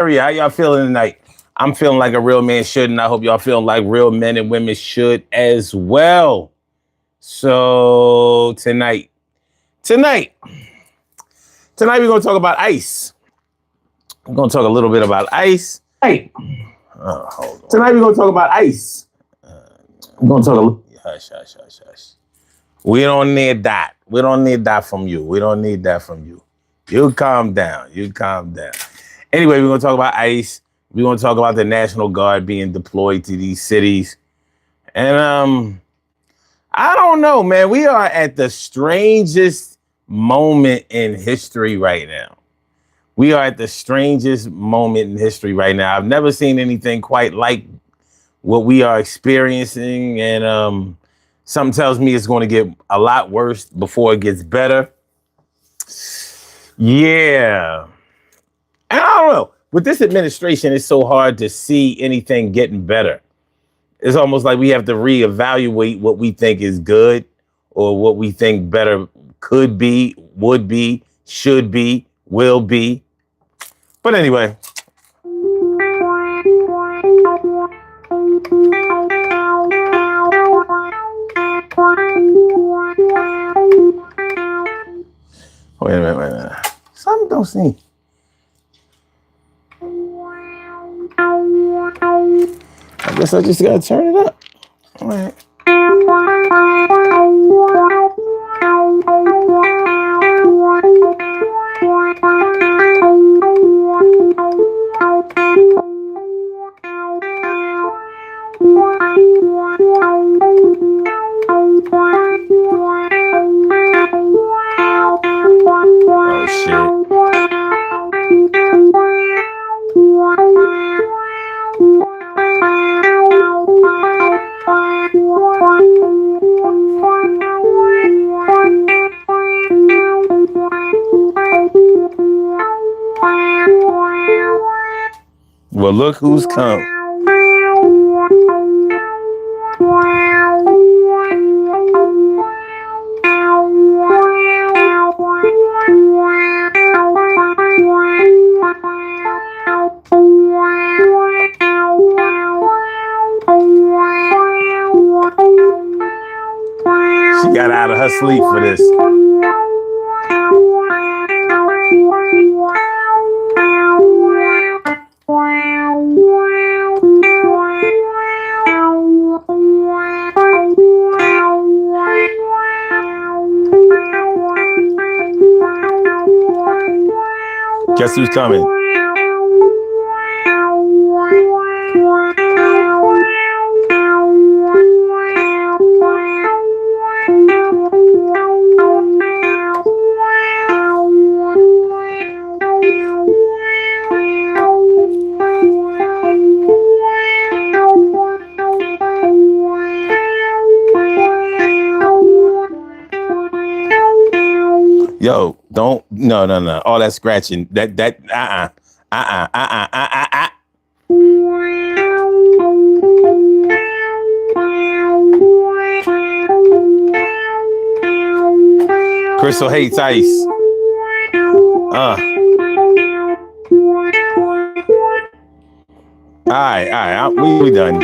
How y'all feeling tonight? I'm feeling like a real man should, and I hope y'all feeling like real men and women should as well. So tonight, we're gonna talk about ice. We're gonna talk a little bit about ice. Hey, tonight we're gonna talk about ice. We're gonna talk a little. Hush. We don't need that. We don't need that from you. We don't need that from you. You calm down. Anyway, we're gonna talk about ICE. We're gonna talk about the National Guard being deployed to these cities. And I don't know, man. We are at the strangest moment in history right now. I've never seen anything quite like what we are experiencing. And something tells me it's going to get a lot worse before it gets better. Yeah. And I don't know. With this administration, it's so hard to see anything getting better. It's almost like we have to reevaluate what we think is good or what we think better could be, would be, should be, will be. But anyway. Wait a minute. Something don't seem. I guess I just gotta turn it up. All right. Oh shit. Well, look who's come. She got out of her sleep for this. Guess who's coming? Yo, don't, no. All that scratching, Crystal hates ice. All right, we done.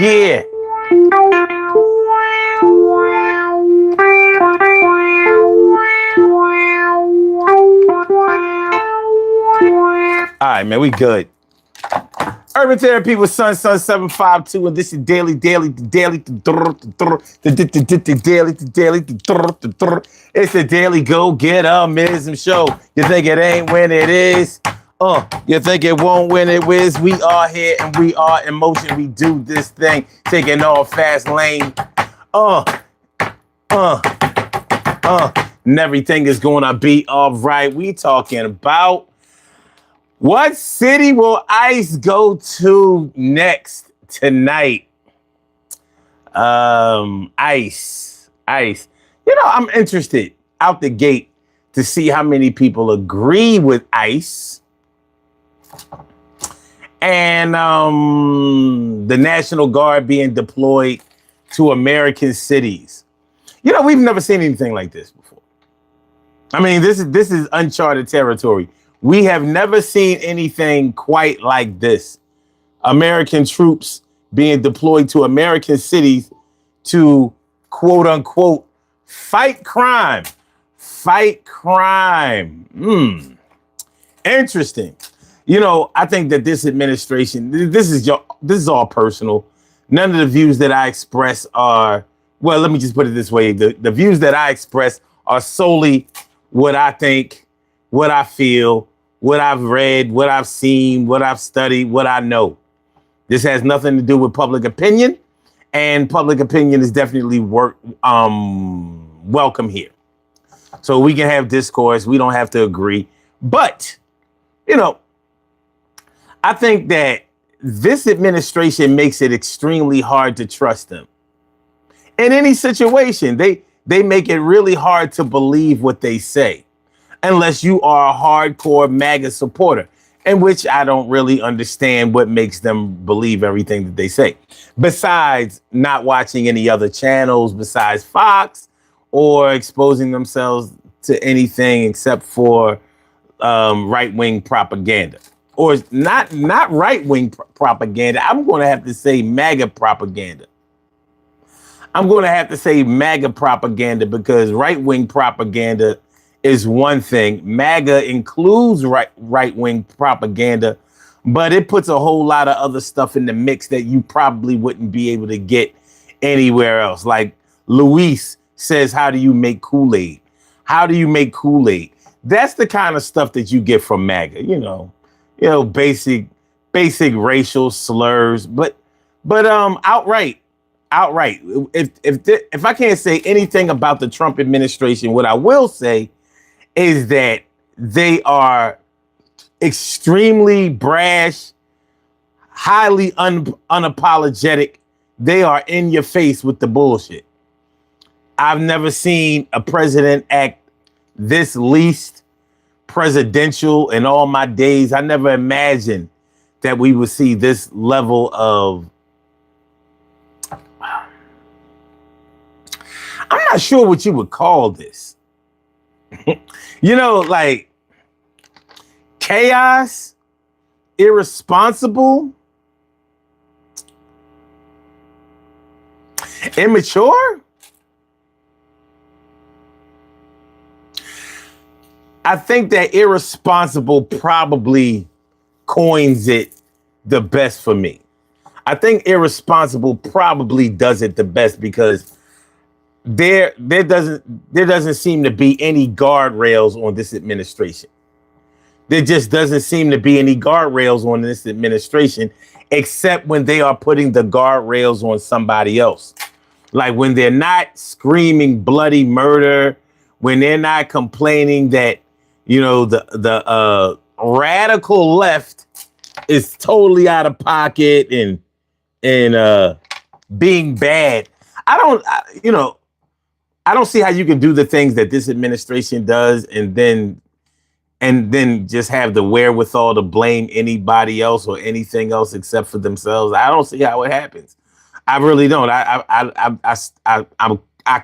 Yeah. All right, man, we good. Urban Therapy with Sun 752, and this is daily. It's the Daily Go Get Optimism Show. You think it ain't when it is? You think it won't when it whiz? We are here and we are in motion. We do this thing, taking off fast lane. Uh, uh, and everything is gonna be all right. We talking about what city will ICE go to next tonight? ICE. You know, I'm interested out the gate to see how many people agree with ICE and the National Guard being deployed to American cities. You know, we've never seen anything like this before. I mean, this is uncharted territory. We have never seen anything quite like this. American troops being deployed to American cities to, quote unquote, fight crime. Fight crime. Interesting. You know, I think that this administration, this is all personal. None of the views that I express are, well, let me just put it this way. The views that I express are solely what I think, what I feel, what I've read, what I've seen, what I've studied, what I know. This has nothing to do with public opinion, and public opinion is definitely welcome here. So we can have discourse. We don't have to agree. But, you know, I think that this administration makes it extremely hard to trust them. In any situation, they make it really hard to believe what they say, unless you are a hardcore MAGA supporter, in which I don't really understand what makes them believe everything that they say, besides not watching any other channels besides Fox or exposing themselves to anything except for right-wing propaganda. Or not right-wing propaganda. I'm going to have to say MAGA propaganda. I'm going to have to say MAGA propaganda because right-wing propaganda is one thing. MAGA includes right-wing propaganda, but it puts a whole lot of other stuff in the mix that you probably wouldn't be able to get anywhere else. Like Luis says, how do you make Kool-Aid? How do you make Kool-Aid? That's the kind of stuff that you get from MAGA, you know, basic racial slurs, but outright. If I can't say anything about the Trump administration, what I will say is that they are extremely brash, highly unapologetic. They are in your face with the bullshit. I've never seen a president act this least presidential in all my days. I never imagined that we would see this level of, I'm not sure what you would call this. You know, like chaos, irresponsible, immature. I think that irresponsible probably coins it the best for me. I think irresponsible probably does it the best because there doesn't seem to be any guardrails on this administration. There just doesn't seem to be any guardrails on this administration, except when they are putting the guardrails on somebody else. Like when they're not screaming bloody murder, when they're not complaining that, you know, the radical left is totally out of pocket and being bad. I don't see how you can do the things that this administration does and then just have the wherewithal to blame anybody else or anything else except for themselves. I don't see how it happens. I really don't. I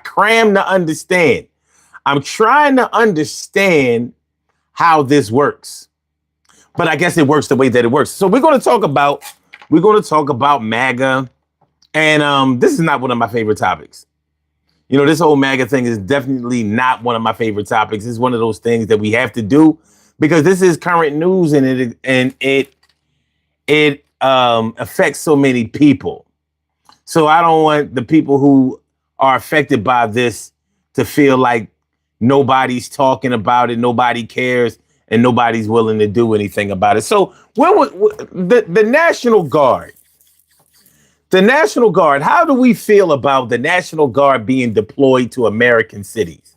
cram to understand. I'm trying to understand how this works, but I guess it works the way that it works. So we're going to talk about MAGA, and this is not one of my favorite topics. You know, this whole MAGA thing is definitely not one of my favorite topics. It's one of those things that we have to do because this is current news and it affects so many people. So I don't want the people who are affected by this to feel like nobody's talking about it, nobody cares, and nobody's willing to do anything about it. So the National Guard, how do we feel about the National Guard being deployed to American cities?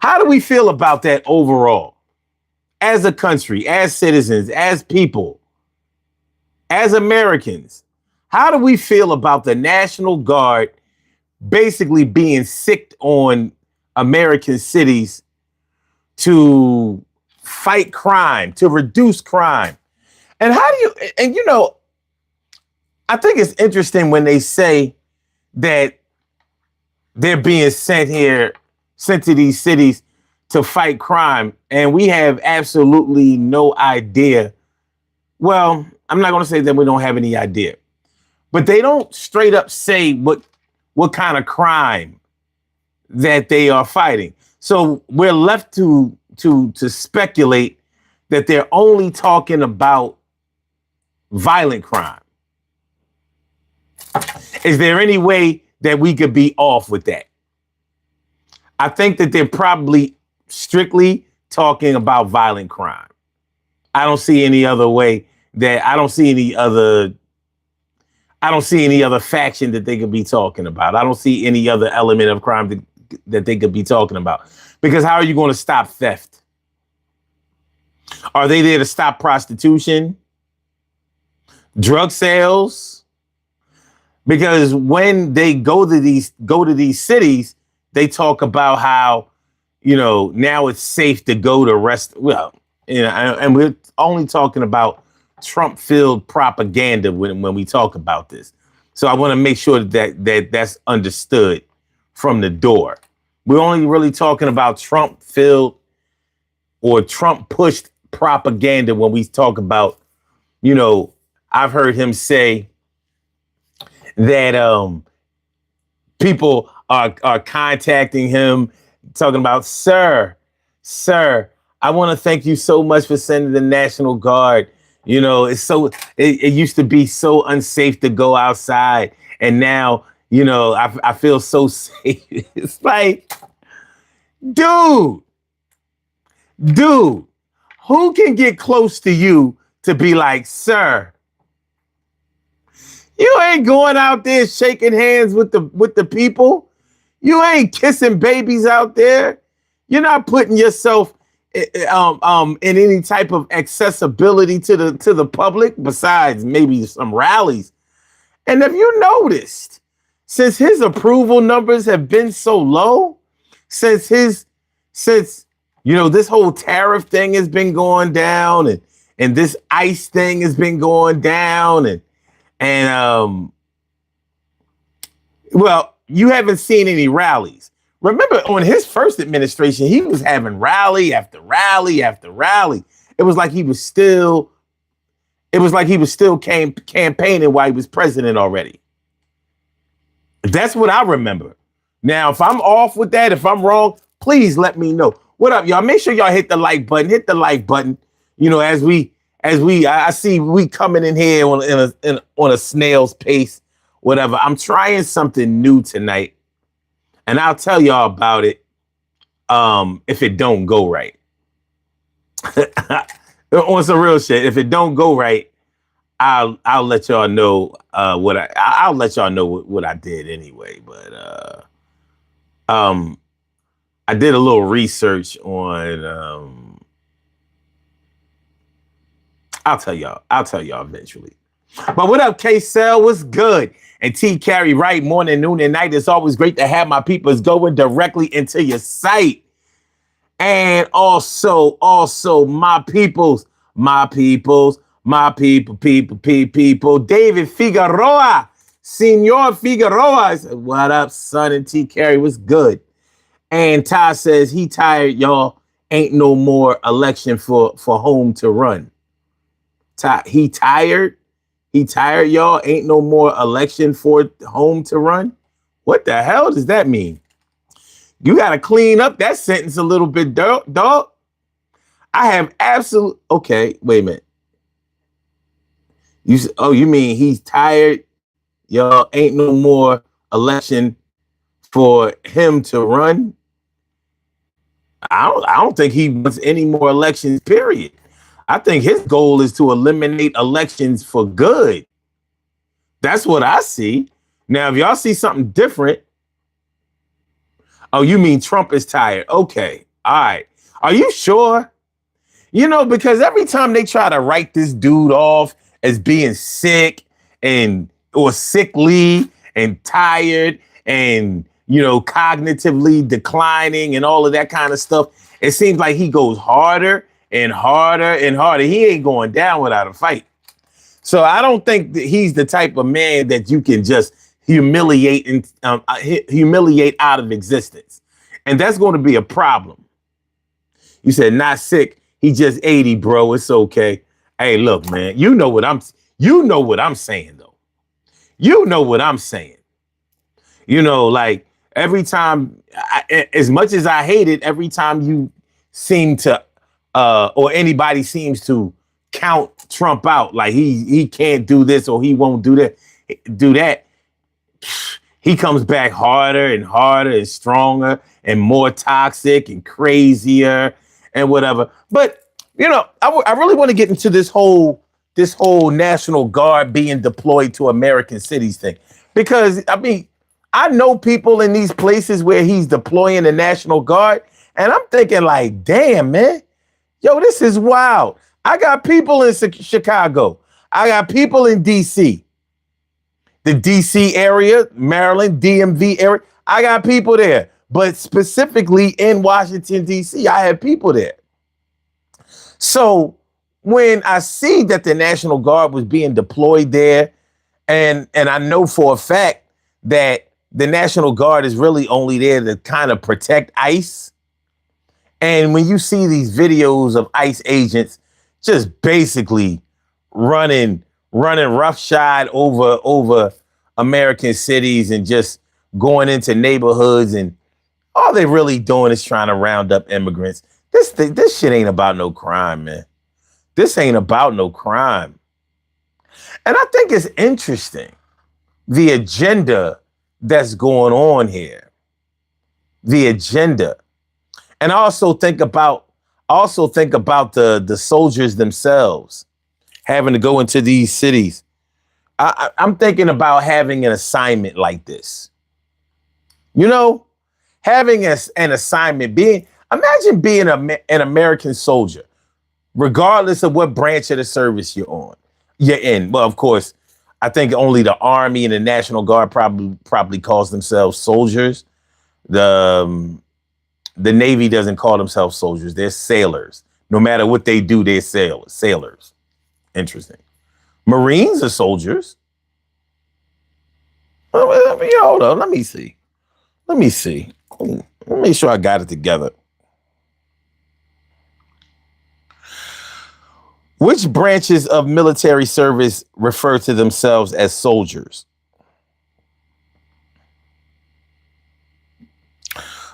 How do we feel about that overall? As a country, as citizens, as people, as Americans, how do we feel about the National Guard basically being sicked on American cities to fight crime, to reduce crime? And I think it's interesting when they say that they're being sent to these cities to fight crime, and we have absolutely no idea. Well, I'm not going to say that we don't have any idea, but they don't straight up say what kind of crime that they are fighting. So we're left to speculate that they're only talking about violent crime. Is there any way that we could be off with that? I think that they're probably strictly talking about violent crime. I don't see any other way I don't see any other faction that they could be talking about. I don't see any other element of crime that they could be talking about. Because how are you going to stop theft? Are they there to stop prostitution? Drug sales? Because when they go to these cities, they talk about how, now it's safe to go to and we're only talking about Trump-filled propaganda when we talk about this. So I want to make sure that's understood from the door. We're only really talking about Trump-filled or Trump-pushed propaganda when we talk about, I've heard him say that people are contacting him talking about, sir, I want to thank you so much for sending the National Guard. It used to be so unsafe to go outside. And now, I feel so safe. It's like, dude, who can get close to you to be like, sir, you ain't going out there shaking hands with the people. You ain't kissing babies out there. You're not putting yourself in any type of accessibility to the public besides maybe some rallies. And have you noticed, since his approval numbers have been so low, since this whole tariff thing has been going down and this ICE thing has been going down and you haven't seen any rallies. Remember, on his first administration, he was having rally after rally after rally. It was like he was still campaigning while he was president already. That's what I remember. Now, if I'm off with that, if I'm wrong, please let me know. What up, y'all? Make sure y'all hit the like button. Hit the like button. I see we coming in here on a snail's pace. Whatever. I'm trying something new tonight, and I'll tell y'all about it if it don't go right. On some real shit, if it don't go right, I'll let y'all know I'll let y'all know what I did anyway. But I did a little research on I'll tell y'all eventually. But what up, K-Cell? What's good? And T Carry, right, morning, noon, and night. It's always great to have my peoples going directly into your site. And also my people. David Figueroa, Senor Figueroa. Said, what up, son? And T Carry, what's good? And Ty says he tired, y'all. Ain't no more election for home to run. Ty, he tired, y'all. Ain't no more election for home to run. What the hell does that mean? You got to clean up that sentence a little bit, dog. I have absolute. Okay, wait a minute. You mean he's tired? Y'all ain't no more election for him to run. I don't think he wants any more elections, period. I think his goal is to eliminate elections for good. That's what I see. Now, if y'all see something different, oh, you mean Trump is tired? Okay. All right. Are you sure? You know, because every time they try to write this dude off as being sick and or sickly and tired and, you know, cognitively declining and all of that kind of stuff, it seems like he goes harder and harder and harder. He ain't going down without a fight. So I don't think that he's the type of man that you can just humiliate and humiliate out of existence. And that's going to be a problem. You said not sick. He just 80, bro. It's okay. Hey, look, man. You know what I'm saying, though. You know what I'm saying. You know, like every time, as much as I hate it, every time you seem to, or anybody seems to count Trump out, like he can't do this or he won't do that. He comes back harder and harder and stronger and more toxic and crazier and whatever. But, you know, I really want to get into this whole National Guard being deployed to American cities thing. Because, I mean, I know people in these places where he's deploying the National Guard, and I'm thinking like, damn, man, yo, this is wild. I got people in Chicago. I got people in D.C., the D.C. area, Maryland, DMV area. I got people there. But specifically in Washington, D.C., I have people there. So when I see that the National Guard was being deployed there, and I know for a fact that the National Guard is really only there to kind of protect ICE. And when you see these videos of ICE agents just basically running roughshod over American cities and just going into neighborhoods, and all they're really doing is trying to round up immigrants. This shit ain't about no crime, man. This ain't about no crime. And I think it's interesting, the agenda that's going on here. The agenda. And I also think about the soldiers themselves having to go into these cities. I'm thinking about having an assignment like this. You know, having an assignment, imagine being an American soldier, regardless of what branch of the service you're in. Well, of course, I think only the Army and the National Guard probably calls themselves soldiers. The Navy doesn't call themselves soldiers. They're sailors. No matter what they do, they're sailors. Interesting. Marines are soldiers. Hold on. Let me see. Let me make sure I got it together. Which branches of military service refer to themselves as soldiers?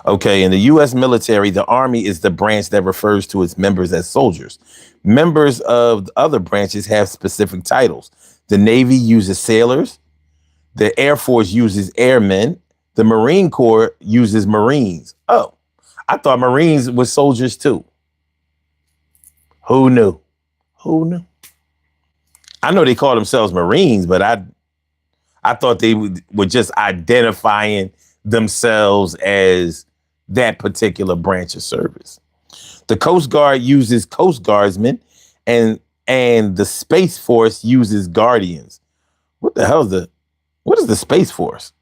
Okay, in the U.S. military, the Army is the branch that refers to its members as soldiers. Members of other branches have specific titles. The Navy uses sailors. The Air Force uses airmen. The Marine Corps uses Marines. Oh, I thought Marines were soldiers too. Who knew? I know they call themselves Marines, but I thought they were just identifying themselves as that particular branch of service. The Coast Guard uses Coast Guardsmen, and the Space Force uses Guardians. What is the Space Force?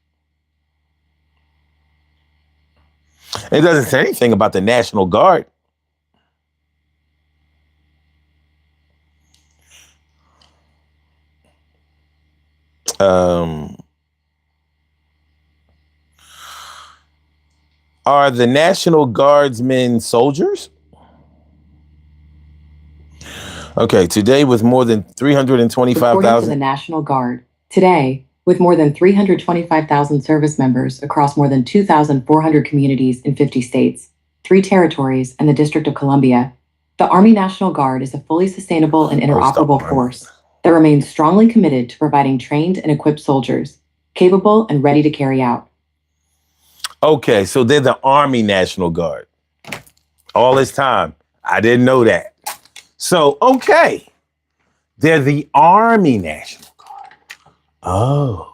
It doesn't say anything about the National Guard. Are the National Guardsmen soldiers? Okay, today with more than 325,000. According to the National Guard, today, with more than 325,000 service members across more than 2,400 communities in 50 states, 3 territories, and the District of Columbia, the Army National Guard is a fully sustainable and interoperable force that remains strongly committed to providing trained and equipped soldiers, capable and ready to carry out. Okay, so they're the Army National Guard. All this time. I didn't know that. So, okay. They're the Army National Guard. Oh.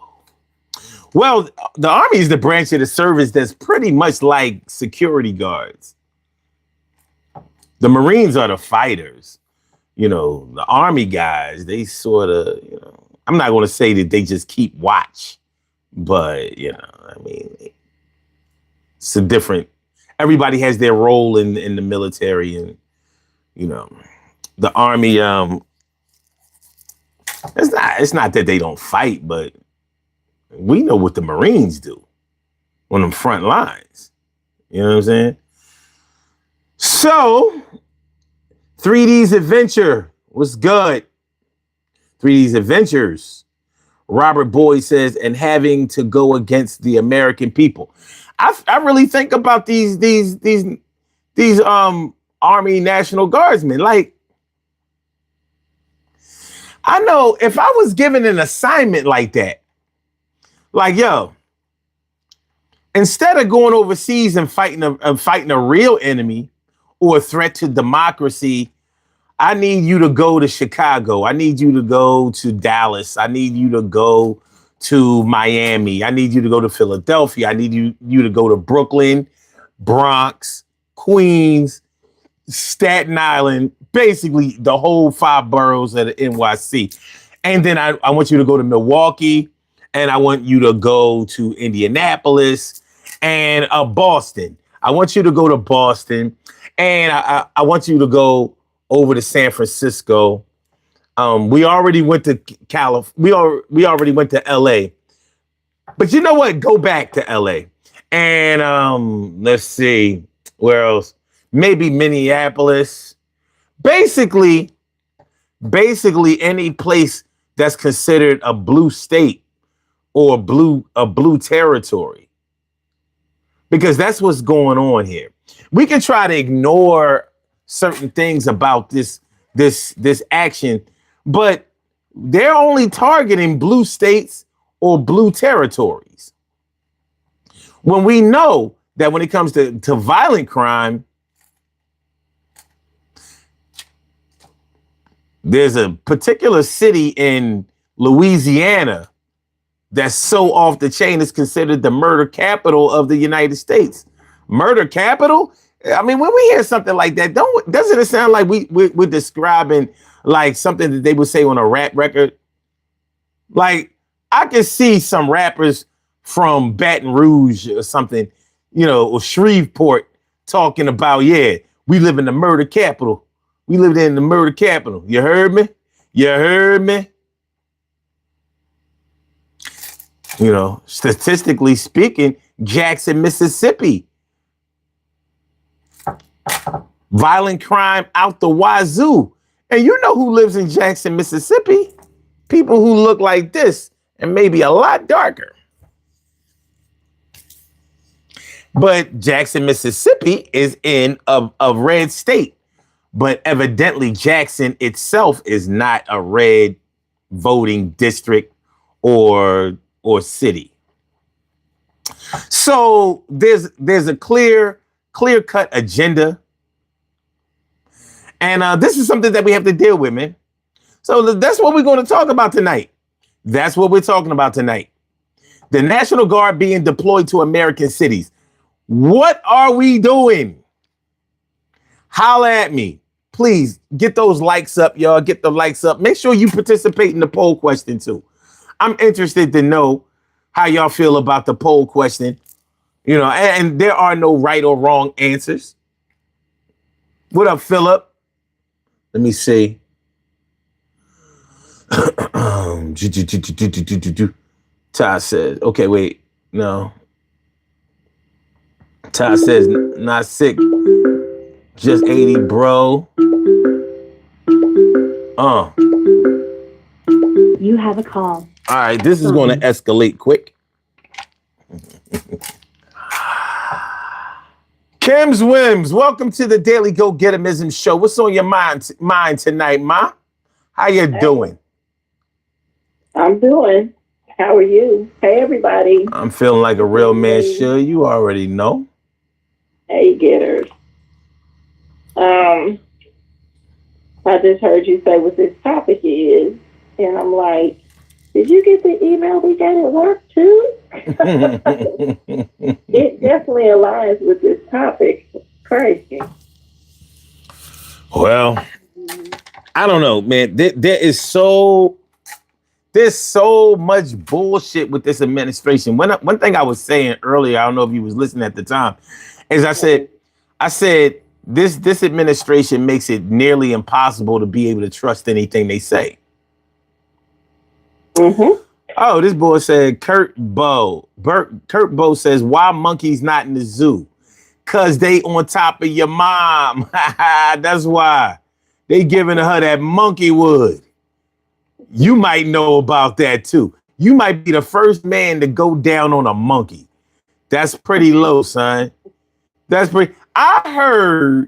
Well, the Army is the branch of the service that's pretty much like security guards. The Marines are the fighters. You know, the Army guys, they sort of, you know, I'm not going to say that they just keep watch, but, you know, I mean, it's a different, everybody has their role in the military, and, you know, the Army, it's not that they don't fight, but we know what the Marines do on them front lines. You know what I'm saying? So, 3D's Adventure was good. 3D's Adventures, Robert Boyd says, and having to go against the American people. I really think about these Army National Guardsmen. Like, I know if I was given an assignment like that, like, yo, instead of going overseas and fighting a real enemy or a threat to democracy, I need you to go to Chicago. I need you to go to Dallas. I need you to go to Miami. I need you to go to Philadelphia. I need you to go to Brooklyn, Bronx, Queens, Staten Island, basically the whole 5 boroughs of the NYC. And then I want you to go to Milwaukee, and I want you to go to Indianapolis and Boston. I want you to go to Boston, and I want you to go over to San Francisco. We already went to California. We already went to LA. But you know what? Go back to LA. And let's see, where else? Maybe Minneapolis. Basically any place that's considered a blue state or a blue territory. Because that's what's going on here. We can try to ignore certain things about this action, but they're only targeting blue states or blue territories. When we know that when it comes to violent crime, there's a particular city in Louisiana that's so off the chain, it's considered the murder capital of the United States. Murder capital? I mean, when we hear something like that, doesn't it sound like we're describing like something that they would say on a rap record? Like, I can see some rappers from Baton Rouge or something, you know, or Shreveport talking about, yeah, we live in the murder capital. We live in the murder capital. You heard me? You heard me? You know, statistically speaking, Jackson, Mississippi. Violent crime out the wazoo. And you know who lives in Jackson, Mississippi? People who look like this and maybe a lot darker. But Jackson, Mississippi is in a red state. But evidently Jackson itself is not a red voting district or city. So there's a clear-cut agenda. And this is something that we have to deal with, man. So that's what we're going to talk about tonight. That's what we're talking about tonight. The National Guard being deployed to American cities. What are we doing? Holla at me. Please get those likes up, y'all. Get the likes up. Make sure you participate in the poll question, too. I'm interested to know how y'all feel about the poll question. You know, and there are no right or wrong answers. What up, Philip? Let me see. Ty says, okay, wait, no. Ty says, not sick, just 80, bro. You have a call. All right, this is going to escalate quick. Kim's Whims, welcome to the Daily Go Getimism Show. What's on your mind tonight, Ma? How you doing? I'm doing. How are you? Hey, everybody. I'm feeling like a real man should. You already know. Hey, getters. Um, I just heard you say what this topic is, and I'm like, did you get the email we got at work too? It definitely aligns with this topic. Crazy. Well, I don't know, man. There's so much bullshit with this administration. One thing I was saying earlier, I don't know if you was listening at the time, is I said this administration makes it nearly impossible to be able to trust anything they say. Mm-hmm. Oh, this boy said Kurt Bow says, why monkeys not in the zoo? Cause they on top of your mom. That's why they giving her that monkey wood. You might know about that too. You might be the first man to go down on a monkey. That's pretty low, son. That's pretty. I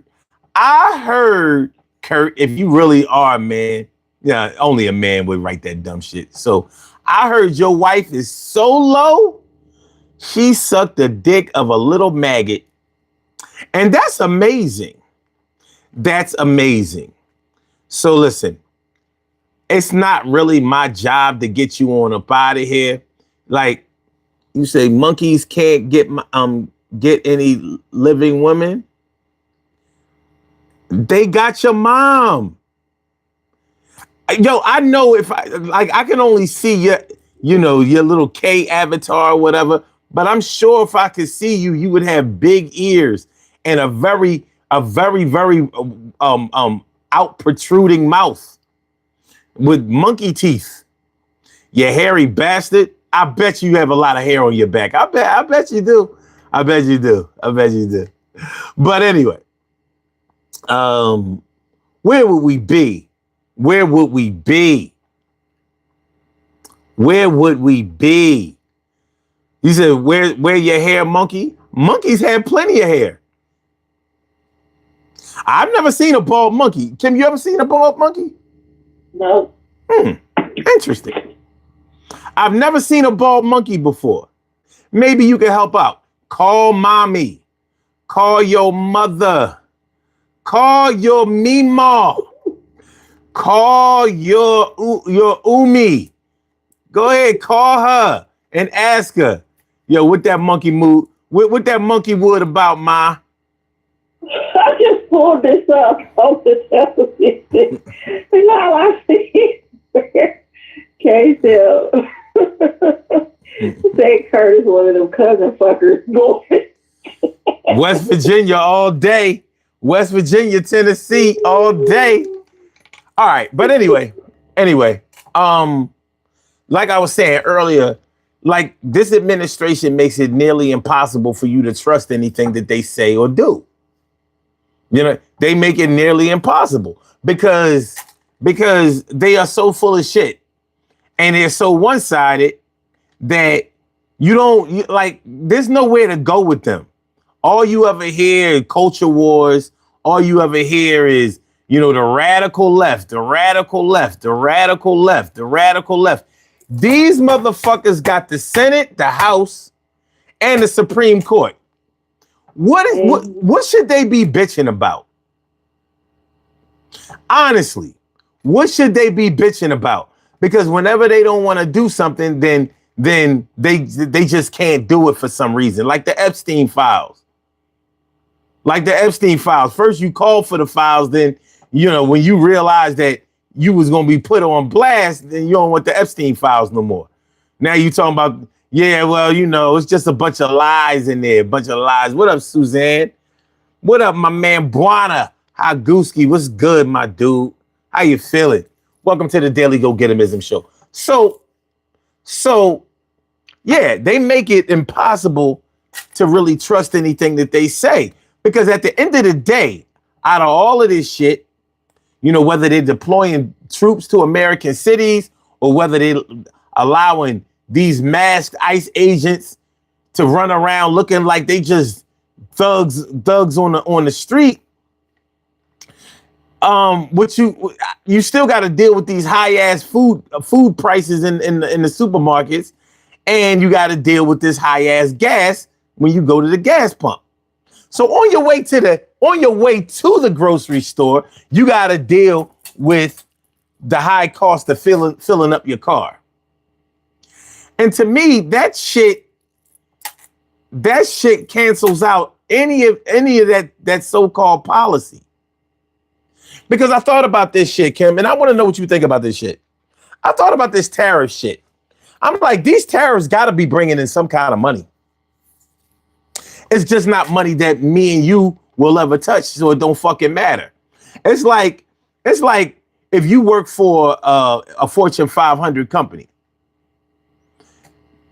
heard, Kurt, if you really are a man, yeah, only a man would write that dumb shit. So I heard your wife is so low, she sucked the dick of a little maggot. And that's amazing. That's amazing. So listen, it's not really my job to get you on up out of here. Like you say, monkeys can't get any living women. They got your mom. Yo, I know if I can only see your little K avatar or whatever, but I'm sure if I could see you, you would have big ears and a very out protruding mouth with monkey teeth. You hairy bastard. I bet you have a lot of hair on your back. I bet you do. I bet you do. But anyway, where would we be? Where would we be? Where would we be? You said, where your hair, monkey? Monkeys have plenty of hair. I've never seen a bald monkey. Kim, you ever seen a bald monkey? No. Interesting. I've never seen a bald monkey before. Maybe you can help out. Call mommy. Call your mother. Call your Mima. Call your Umi. Go ahead, call her and ask her, yo, what that monkey mood? What that monkey wood about, ma? I just pulled this up on the television, and all I see is K-Cell. Say Kurt is one of them cousin fuckers. West Virginia all day. West Virginia, Tennessee all day. All right, but anyway, like I was saying earlier, like this administration makes it nearly impossible for you to trust anything that they say or do. You know, they make it nearly impossible because they are so full of shit and they're so one-sided that there's nowhere to go with them. All you ever hear is culture wars. All you ever hear is, the radical left, the radical left, the radical left, the radical left. These motherfuckers got the Senate, the House, and the Supreme Court. What should they be bitching about? Honestly, what should they be bitching about? Because whenever they don't want to do something, then they just can't do it for some reason. Like the Epstein files. First you call for the files, then when you realize that you was gonna be put on blast, then you don't want the Epstein files no more. Now you talking about, it's just a bunch of lies in there, bunch of lies. What up, Suzanne? What up, my man Buana Haguski? What's good, my dude? How you feeling? Welcome to the Daily Go Getimism Show. So yeah, they make it impossible to really trust anything that they say, because at the end of the day, out of all of this shit, whether they're deploying troops to American cities or whether they're allowing these masked ICE agents to run around looking like they just thugs on the street, you still got to deal with these high ass food prices in the supermarkets, and you got to deal with this high ass gas when you go to the gas pump. So on your way to the grocery store, you got to deal with the high cost of filling up your car. And to me, that shit cancels out any of that so-called policy. Because I thought about this shit, Kim, and I want to know what you think about this shit. I thought about this tariff shit. I'm like, these tariffs got to be bringing in some kind of money. It's just not money that me and you will ever touch, so it don't fucking matter. It's like if you work for a Fortune 500 company,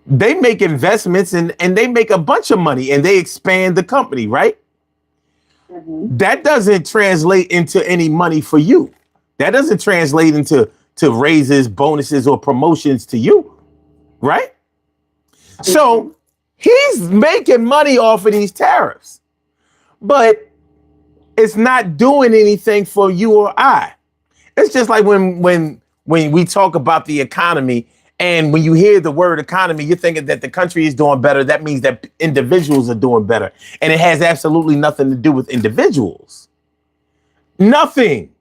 they make investments and they make a bunch of money and they expand the company, right? Mm-hmm. That doesn't translate into any money for you. That doesn't translate into raises, bonuses, or promotions to you, right? Mm-hmm. So he's making money off of these tariffs, but it's not doing anything for you or I. It's just like when we talk about the economy, and when you hear the word economy, you're thinking that the country is doing better. That means that individuals are doing better. And it has absolutely nothing to do with individuals. Nothing.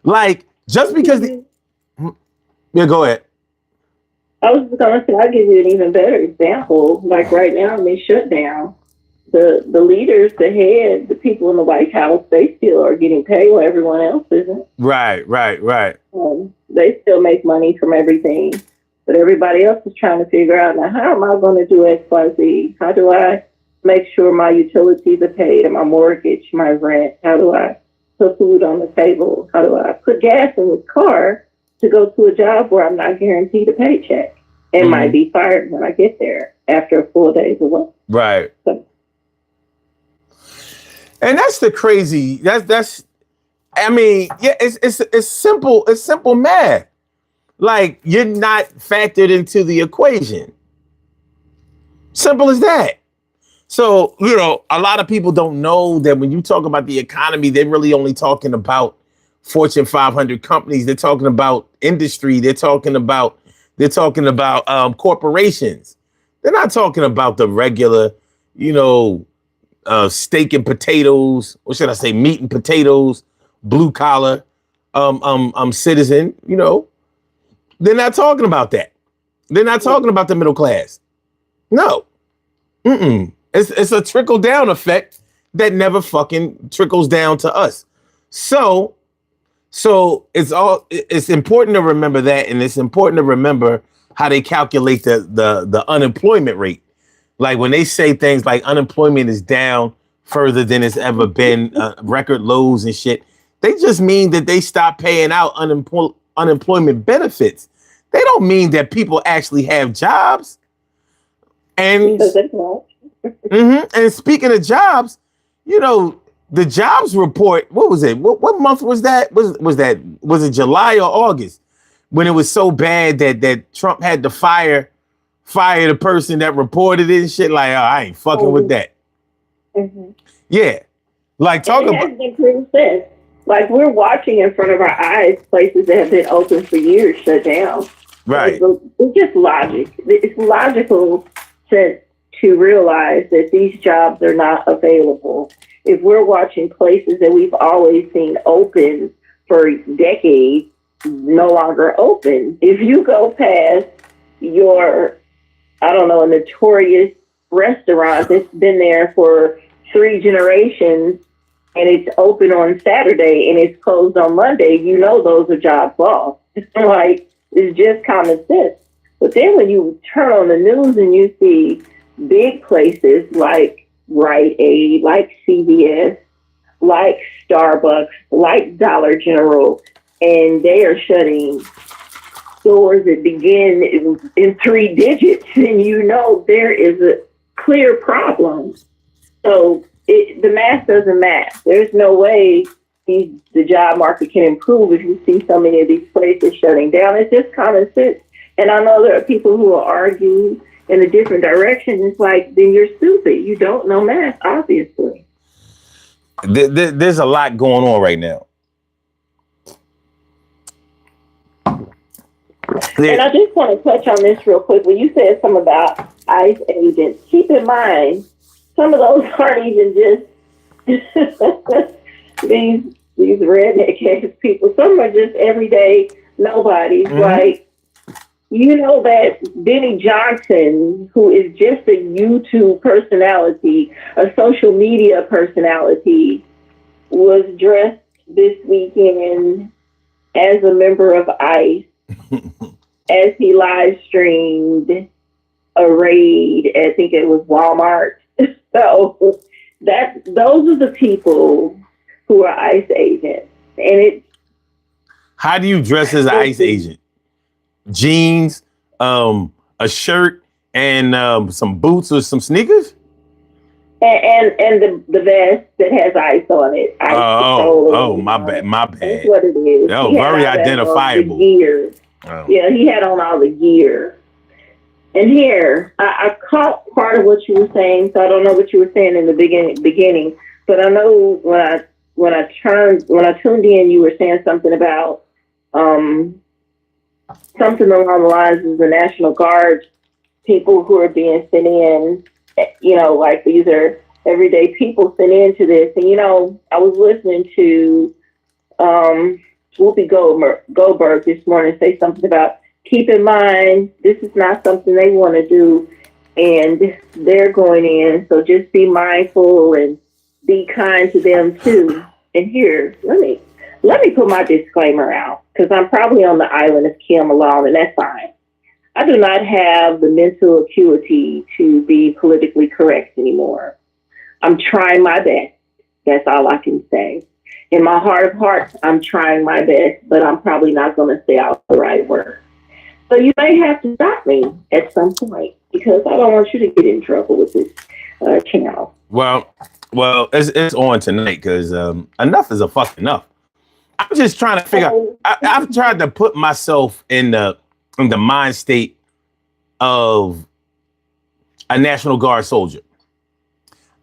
Like, just because... Yeah, go ahead. I was going to say, I'll give you an even better example. Like right now in this shutdown, the leaders, the head, the people in the White House, they still are getting paid while everyone else isn't. Right. They still make money from everything, but everybody else is trying to figure out, now, how am I going to do X, Y, Z? How do I make sure my utilities are paid and my mortgage, my rent? How do I put food on the table? How do I put gas in this car to go to a job where I'm not guaranteed a paycheck and might be fired when I get there after a full day's of work? Right. So, and that's the crazy. I mean, yeah, it's simple math. Like, you're not factored into the equation. Simple as that. So, a lot of people don't know that when you talk about the economy, they're really only talking about Fortune 500 companies. They're talking about industry. They're talking about corporations. They're not talking about the regular, steak and potatoes, or should I say meat and potatoes, blue collar citizen. They're not talking about that. They're not talking about the middle class. No. It's a trickle down effect that never fucking trickles down to us. So it's important to remember that, and it's important to remember how they calculate the unemployment rate. Like when they say things like unemployment is down further than it's ever been, record lows and shit, they just mean that they stopped paying out unemployment benefits. They don't mean that people actually have jobs. And and speaking of jobs, the jobs report, what was it? What month was that? Was it July or August? When it was so bad that Trump had to fire the person that reported it and shit. Like, oh, I ain't fucking with that. Mm-hmm. Yeah. Like, talk about... Like, we're watching in front of our eyes places that have been open for years shut down. Right. It's just logic. It's logical to realize that these jobs are not available. If we're watching places that we've always seen open for decades, no longer open. If you go past your, a notorious restaurant that's been there for 3 generations and it's open on Saturday and it's closed on Monday, those are jobs lost. Like, it's just common sense. But then when you turn on the news and you see big places like Rite Aid, like CVS, like Starbucks, like Dollar General, and they are shutting stores that begin in 3 digits, and there is a clear problem. So the math doesn't match. There's no way the job market can improve if you see so many of these places shutting down. It's just common sense. And I know there are people who will argue in a different direction. It's like, then you're stupid. You don't know math, obviously. There's a lot going on right now. And I just want to touch on this real quick. When you said something about ICE agents, keep in mind, some of those aren't even just these redneck ass people. Some are just everyday nobodies. Mhm. Like, you know that Benny Johnson, who is just a YouTube personality, a social media personality, was dressed this weekend as a member of ICE as he live streamed a raid. I think it was Walmart. So those are the people who are ICE agents, and it's How do you dress as an ICE agent? Jeans, a shirt, and some boots or some sneakers? and the vest that has ICE on it. ICE Oh, my bad, my That's bad. what it is. Oh, He had very all that, identifiable. the gear. Oh. Yeah, he had on all the gear. And here, I caught part of what you were saying, so I don't know what you were saying in the beginning, but I know when I tuned in, you were saying something about something along the lines of the National Guard people who are being sent in. You know, like these are everyday people sent into this. And you know, I was listening to Whoopi Goldberg this morning say something about, keep in mind, this is not something they want to do, and they're going in. So just be mindful and be kind to them too. And here, let me put my disclaimer out, because I'm probably on the island of Kim alone, and that's fine. I do not have the mental acuity to be politically correct anymore. I'm trying my best. That's all I can say. In my heart of hearts, I'm trying my best, but I'm probably not going to say out the right word. So you may have to stop me at some point, because I don't want you to get in trouble with this channel. Well, it's on tonight because enough is a fuck enough. I'm just trying to figure out. I've tried to put myself in the mind state of a National Guard soldier.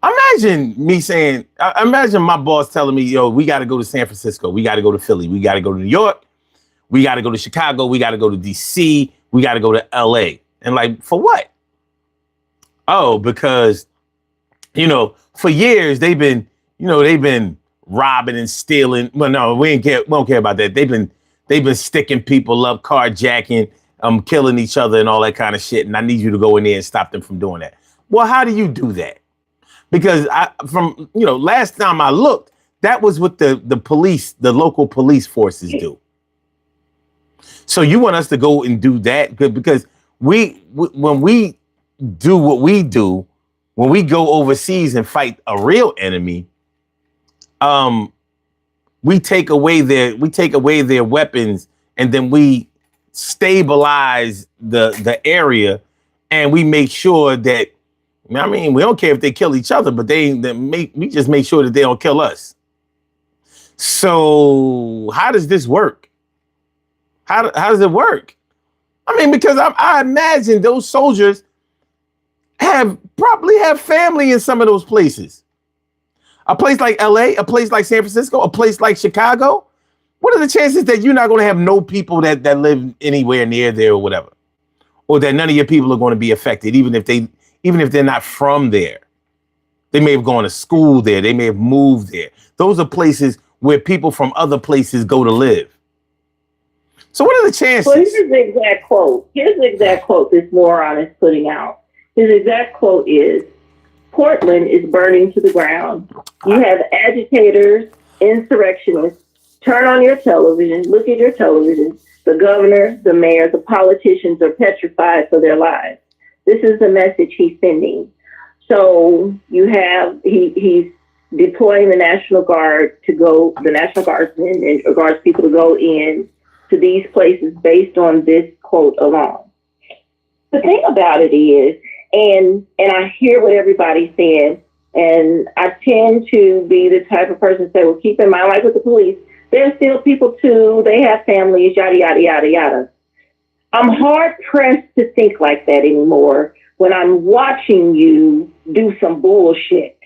Imagine me saying, imagine my boss telling me, yo, we got to go to San Francisco. We got to go to Philly. We got to go to New York. We got to go to Chicago. We got to go to DC. We got to go to LA. And like, for what? Oh, because, you know, for years they've been robbing and stealing. Well, no, we don't care about that. They've been sticking people up, carjacking, killing each other and all that kind of shit. And I need you to go in there and stop them from doing that. Well, how do you do that? Because last time I looked, that was what the police, the local police forces do. So you want us to go and do that? Because when we do what we do, when we go overseas and fight a real enemy, we take away their weapons, and then we stabilize the area, and we make sure that, I mean, we don't care if they kill each other, but we just make sure that they don't kill us. So how does this work? How does it work? I mean, because I imagine those soldiers probably have family in some of those places. A place like LA, a place like San Francisco, a place like Chicago. What are the chances that you're not going to have no people that live anywhere near there or whatever? Or that none of your people are going to be affected, even if they're not from there. They may have gone to school there. They may have moved there. Those are places where people from other places go to live. So what are the chances? Well, here's the exact quote. Here's the exact quote this moron is putting out. His exact quote is, Portland is burning to the ground. You have agitators, insurrectionists. Turn on your television. Look at your television. The governor, the mayor, the politicians are petrified for their lives. This is the message he's sending. So you have, he's deploying the National Guard the National Guardsmen and Guards people to go in to these places based on this quote alone. The thing about it is, and I hear what everybody's saying, and I tend to be the type of person to say, well, keep in mind, like with the police, they're still people too. They have families, yada, yada, yada, yada. I'm hard pressed to think like that anymore when I'm watching you do some bullshit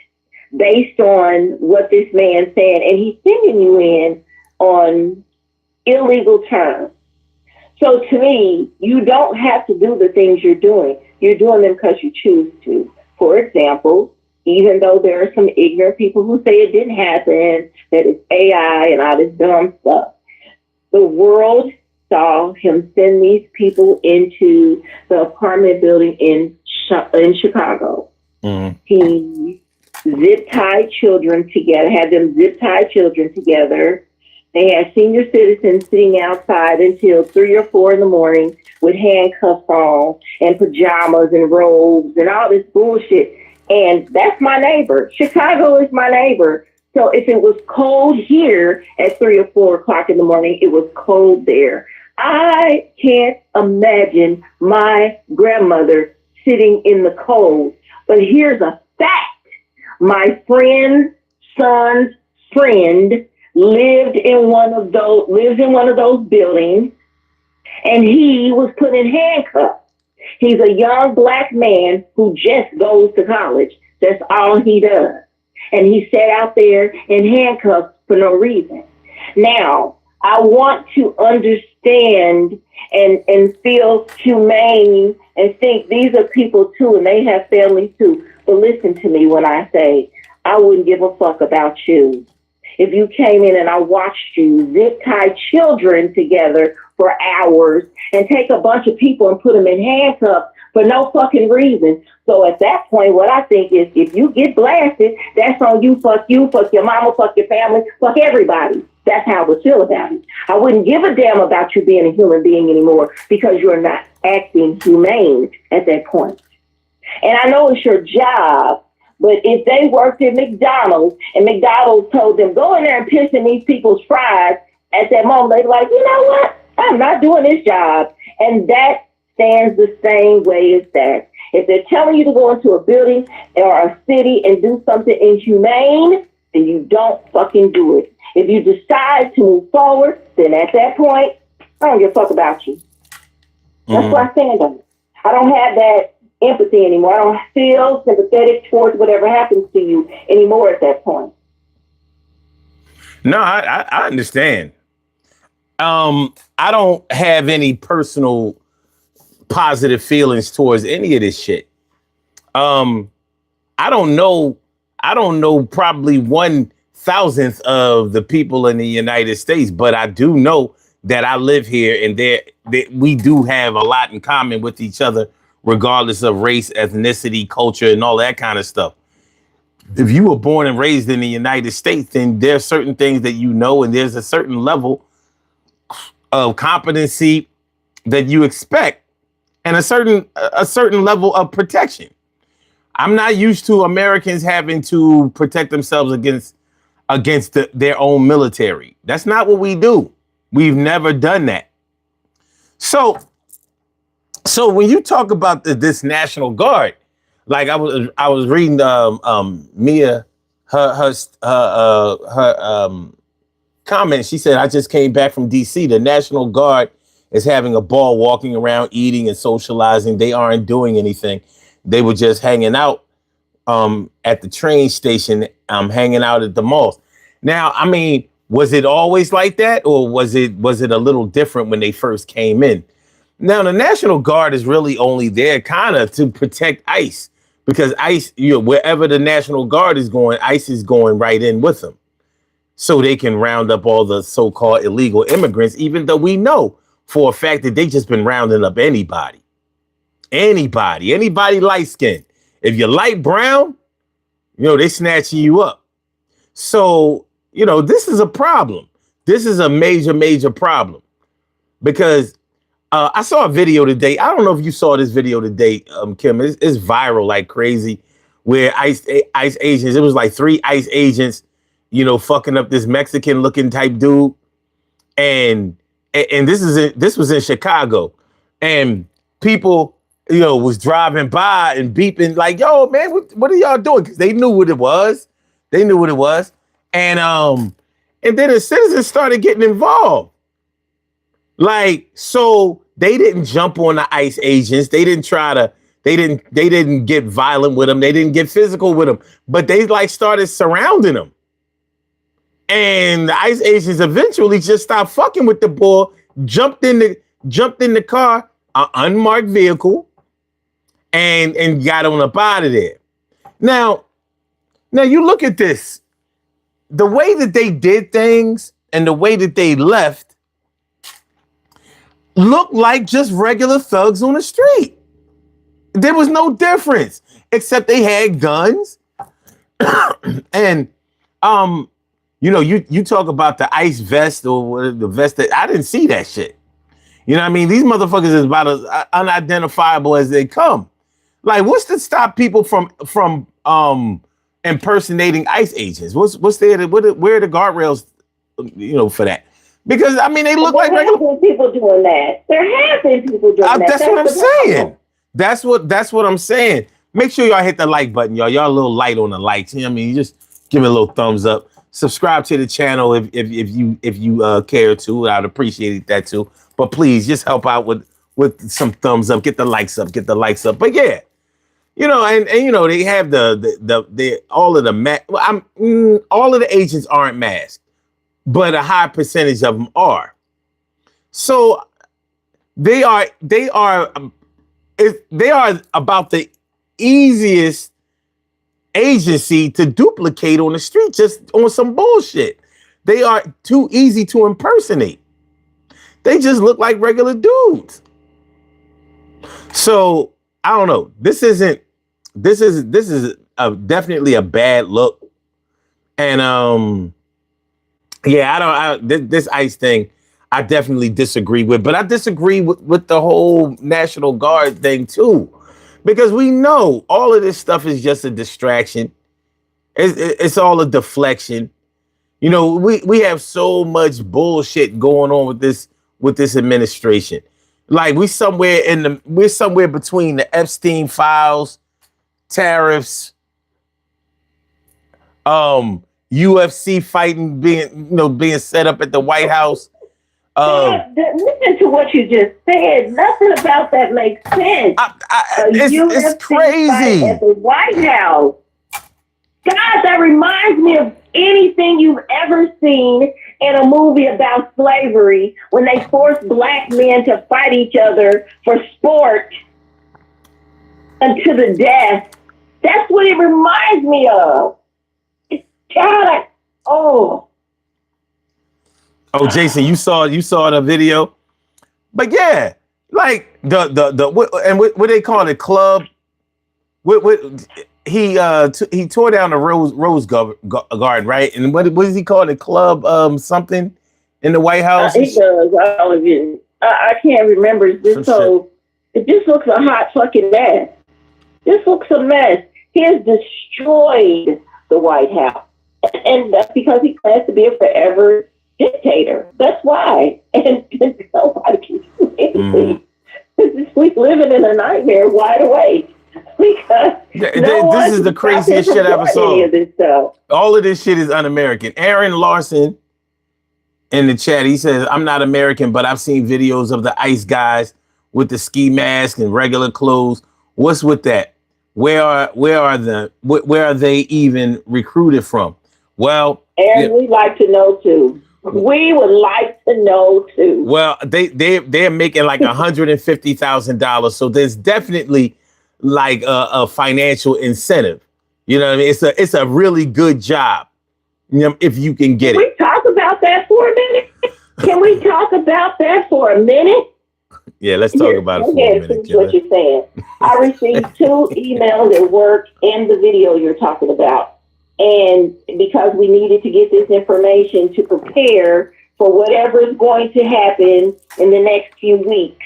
based on what this man's saying, and he's sending you in on illegal terms. So to me, you don't have to do the things you're doing. You're doing them because you choose to. For example, even though there are some ignorant people who say it didn't happen, that it's AI and all this dumb stuff. The world saw him send these people into the apartment building in Chicago. Mm-hmm. He zip-tied children together, had them zip-tie children together. They had senior citizens sitting outside until 3 or 4 in the morning with handcuffs on and pajamas and robes and all this bullshit. And that's my neighbor. Chicago is my neighbor. So if it was cold here at 3 or 4 o'clock in the morning, it was cold there. I can't imagine my grandmother sitting in the cold. But here's a fact. My friend's son's friend lives in one of those buildings, and he was put in handcuffs. He's a young black man who just goes to college. That's all he does. And he sat out there in handcuffs for no reason. Now, I want to understand and feel humane and think these are people too, and they have families too. But listen to me when I say I wouldn't give a fuck about you. If you came in and I watched you zip tie children together for hours and take a bunch of people and put them in handcuffs for no fucking reason. So at that point, what I think is if you get blasted, that's on you, fuck your mama, fuck your family, fuck everybody. That's how I would feel about it. I wouldn't give a damn about you being a human being anymore because you're not acting humane at that point. And I know it's your job, but if they worked at McDonald's and McDonald's told them, go in there and piss in these people's fries, at that moment, they're like, you know what? I'm not doing this job. And that stands the same way as that. If they're telling you to go into a building or a city and do something inhumane, then you don't fucking do it. If you decide to move forward, then at that point, I don't give a fuck about you. That's where I stand on it. I don't have that empathy anymore. I don't feel sympathetic towards whatever happens to you anymore at that point. No, I understand. I don't have any personal positive feelings towards any of this shit. I don't know probably 1,000th of the people in the United States, but I do know that I live here and we do have a lot in common with each other, regardless of race, ethnicity, culture, and all that kind of stuff. If you were born and raised in the United States, then there's certain things that you know, and there's a certain level of competency that you expect, and a certain level of protection. I'm not used to Americans having to protect themselves against their own military. That's not what we do. We've never done that. So when you talk about this National Guard, like I was reading Mia her comment. She said, I just came back from DC. The National Guard is having a ball, walking around, eating and socializing. They aren't doing anything. They were just hanging out at the train station, hanging out at the malls. Now, I mean, was it always like that, or was it a little different when they first came in? Now, the National Guard is really only there kind of to protect ICE, because ICE, wherever the National Guard is going, ICE is going right in with them, so they can round up all the so-called illegal immigrants, even though we know for a fact that they just been rounding up anybody light skinned. If you're light brown, they snatching you up. So, this is a problem. This is a major, major problem, because I saw a video today. I don't know if you saw this video today, Kim. It's viral like crazy, where ICE agents, it was like 3 ICE agents, fucking up this Mexican looking type dude. And this was in Chicago, and people, was driving by and beeping like, yo, man, what are y'all doing? Because they knew what it was. And then the citizens started getting involved. Like, so they didn't jump on the ICE agents. They didn't get violent with them. They didn't get physical with them, but they started surrounding them. And the ICE agents eventually just stopped fucking with the boy, jumped in the car, an unmarked vehicle, and got on up out of there. Now, Now you look at this. The way that they did things and the way that they left looked like just regular thugs on the street. There was no difference, except they had guns. And you talk about the ICE vest or the vest that I didn't see that shit. You know what I mean? These motherfuckers is about as unidentifiable as they come. Like, what's to stop people from impersonating ICE agents? Where are the guardrails, for that? Because I mean, they look like regular people doing that. There have been people doing that. That's what I'm saying. That's what I'm saying. Make sure y'all hit the like button, y'all. Y'all a little light on the likes. You know what I mean? You just give it a little thumbs up. Subscribe to the channel if you care to. I'd appreciate that too. But please just help out with some thumbs up. Get the likes up. But yeah, and they have all of the agents aren't masked, but a high percentage of them are. So they are about the easiest agency to duplicate on the street, just on some bullshit. They are too easy to impersonate. They just look like regular dudes. So I don't know. This is definitely a bad look. And this ICE thing, I definitely disagree with, but I disagree with the whole National Guard thing too, because we know all of this stuff is just a distraction. It's all a deflection. We have so much bullshit going on with this administration. Like we're somewhere between the Epstein files, tariffs, UFC fighting being set up at the White House. Listen to what you just said. Nothing about that makes sense. It's crazy. At the White House. God, that reminds me of anything you've ever seen in a movie about slavery when they forced black men to fight each other for sport unto the death. That's what it reminds me of. Oh, Jason, you saw the video, but yeah, like what they call it, club. He tore down the Rose Garden, right? And what does he call it, club something in the White House? He does. I can't remember. It just looks a hot fucking mess. This looks a mess. He has destroyed the White House. And that's because he plans to be a forever dictator. That's why. And nobody can do anything. We living in a nightmare, wide awake. Because this is the craziest shit I ever saw. All of this shit is un-American. Aaron Larson in the chat, he says, "I'm not American, but I've seen videos of the ICE guys with the ski mask and regular clothes. What's with that? Where are they even recruited from?" Well, Aaron, we'd like to know too. We would like to know too. Well, they're making like $150,000, so there's definitely like a financial incentive. You know what I mean? It's a really good job. If you can get it. Can we talk about that for a minute? Yeah, let's talk about it for a minute. What you're saying. I received 2 emails at work and the video you're talking about. And because we needed to get this information to prepare for whatever is going to happen in the next few weeks.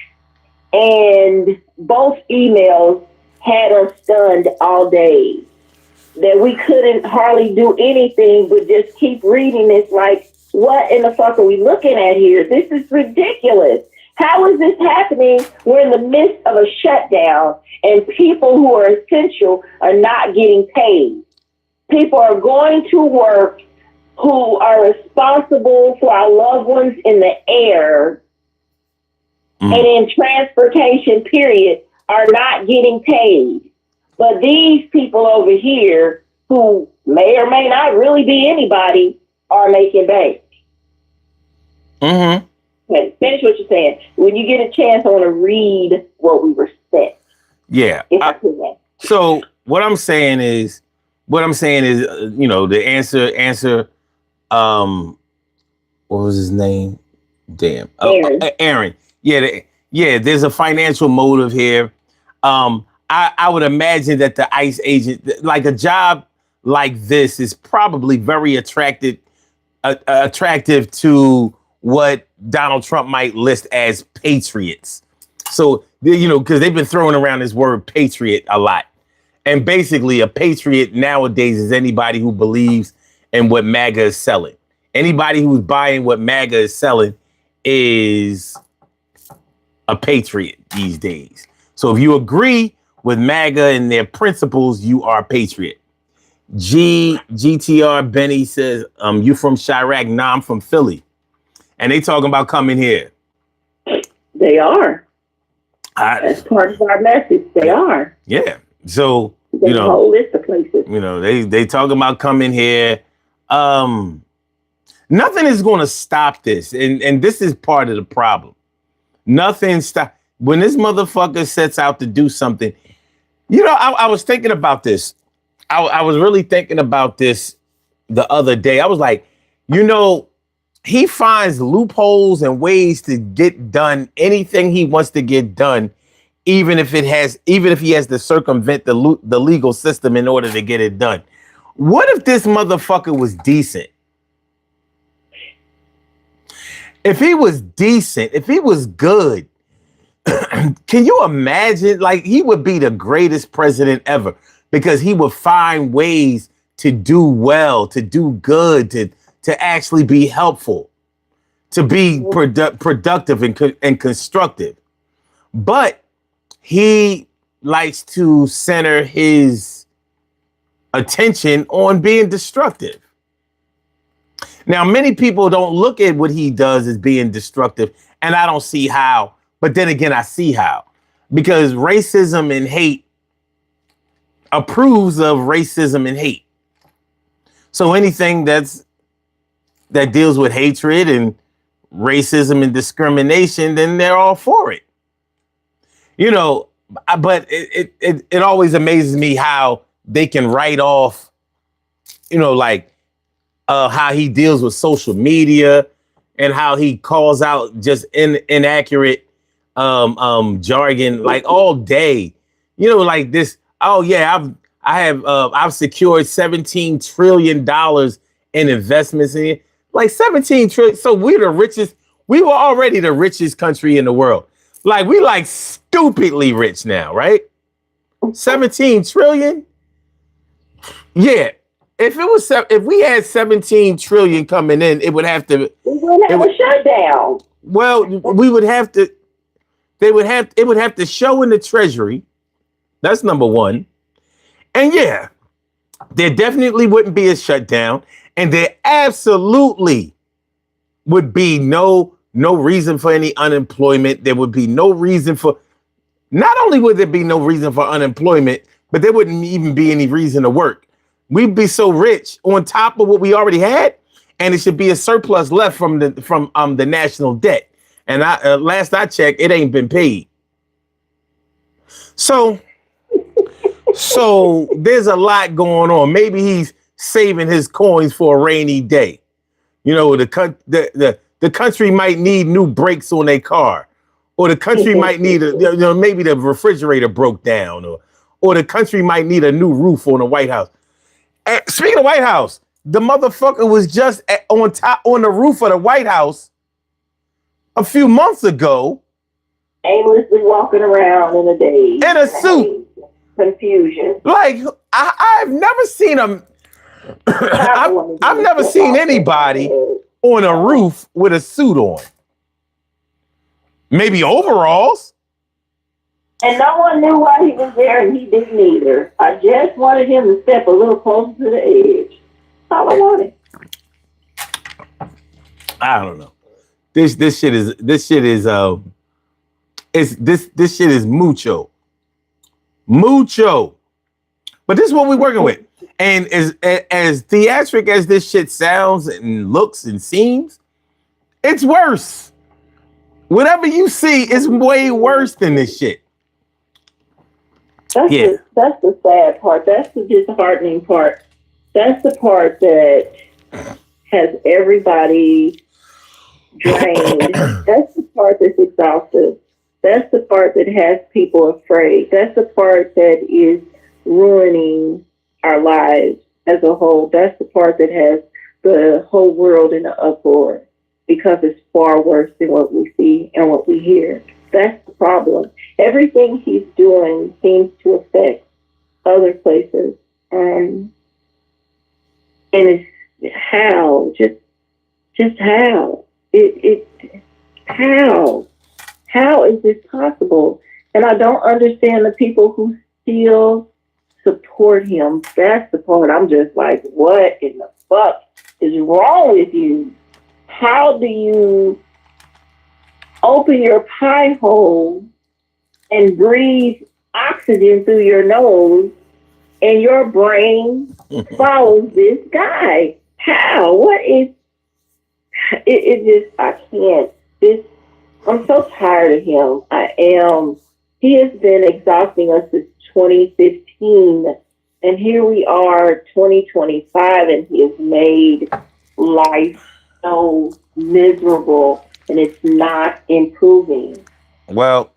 And both emails had us stunned all day. That we couldn't hardly do anything but just keep reading this like, what in the fuck are we looking at here? This is ridiculous. How is this happening? We're in the midst of a shutdown and people who are essential are not getting paid. People are going to work who are responsible for our loved ones in the air and in transportation, period, are not getting paid. But these people over here, who may or may not really be anybody, are making bank. Mm-hmm. Okay, finish what you're saying. When you get a chance, I want to read what we were sent. Yeah. So what I'm saying is, what I'm saying is, the answer. What was his name? Damn, Aaron. Yeah, there's a financial motive here. I would imagine that the ICE agent, like a job like this, is probably very attractive to what Donald Trump might list as patriots. So, because they've been throwing around this word patriot a lot. And basically, a patriot nowadays is anybody who believes in what MAGA is selling. Anybody who's buying what MAGA is selling is a patriot these days. So if you agree with MAGA and their principles, you are a patriot. GTR Benny says, you from Chirac? Nah, I'm from Philly. And they talking about coming here. They are. That's part of our message. They are. Yeah. So, there's a whole list of places. They talking about coming here. Nothing is going to stop this. And this is part of the problem. Nothing stop. When this motherfucker sets out to do something, I was thinking about this. I was really thinking about this the other day. I was like, he finds loopholes and ways to get done anything he wants to get done, even if he has to circumvent the legal system in order to get it done. What if this motherfucker was decent? If he was decent, if he was good, can you imagine? Like, he would be the greatest president ever because he would find ways to do well, to do good, to actually be helpful, to be productive and constructive. But he likes to center his attention on being destructive. Now, many people don't look at what he does as being destructive, and I don't see how. But then again, I see how. Because racism and hate approves of racism and hate. So anything that deals with hatred and racism and discrimination, then they're all for it. But it always amazes me how they can write off, how he deals with social media and how he calls out just inaccurate jargon like all day. Like this. Oh yeah, I've secured $17 trillion in investments in it. Like 17 trillion. So we're the richest. We were already the richest country in the world. Like we like stupidly rich now, right? 17 trillion. Yeah. If we had 17 trillion coming in, it would have to. We would have a shutdown. Well, we would have to. It would have to show in the Treasury. That's number one. And yeah, there definitely wouldn't be a shutdown, and there absolutely would be no reason for any unemployment. There would be no reason for. Not only would there be no reason for unemployment, but there wouldn't even be any reason to work. We'd be so rich on top of what we already had, and it should be a surplus left from the national debt. And last I checked, it ain't been paid. So there's a lot going on. Maybe he's saving his coins for a rainy day. The country might need new brakes on their car, or the country might need maybe the refrigerator broke down, or the country might need a new roof on the White House. And speaking of White House, the motherfucker was just on the roof of the White House a few months ago, aimlessly walking around in a daze, in a suit, confusion. Like I've never seen him. I've never seen anybody on a roof with a suit on. Maybe overalls. And no one knew why he was there, and he didn't either. I just wanted him to step a little closer to the edge. That's all I wanted. I don't know. This shit is mucho. But this is what we're working with. And as theatric as this shit sounds and looks and seems, it's worse. Whatever you see is way worse than this shit. That's the sad part. That's the disheartening part. That's the part that has everybody drained. That's the part that's exhausted. That's the part that has people afraid. That's the part that is ruining our lives as a whole. That's the part that has the whole world in an uproar because it's far worse than what we see and what we hear. That's the problem. Everything he's doing seems to affect other places. And it's how, just how. How is this possible? And I don't understand the people who still support him. That's the part I'm just like, what in the fuck is wrong with you? How do you open your pie hole and breathe oxygen through your nose and your brain follows this guy? How? What is it just, I can't. I'm so tired of him. I am. He has been exhausting us since 2015. And here we are, 2025, and he has made life so miserable, and it's not improving. Well,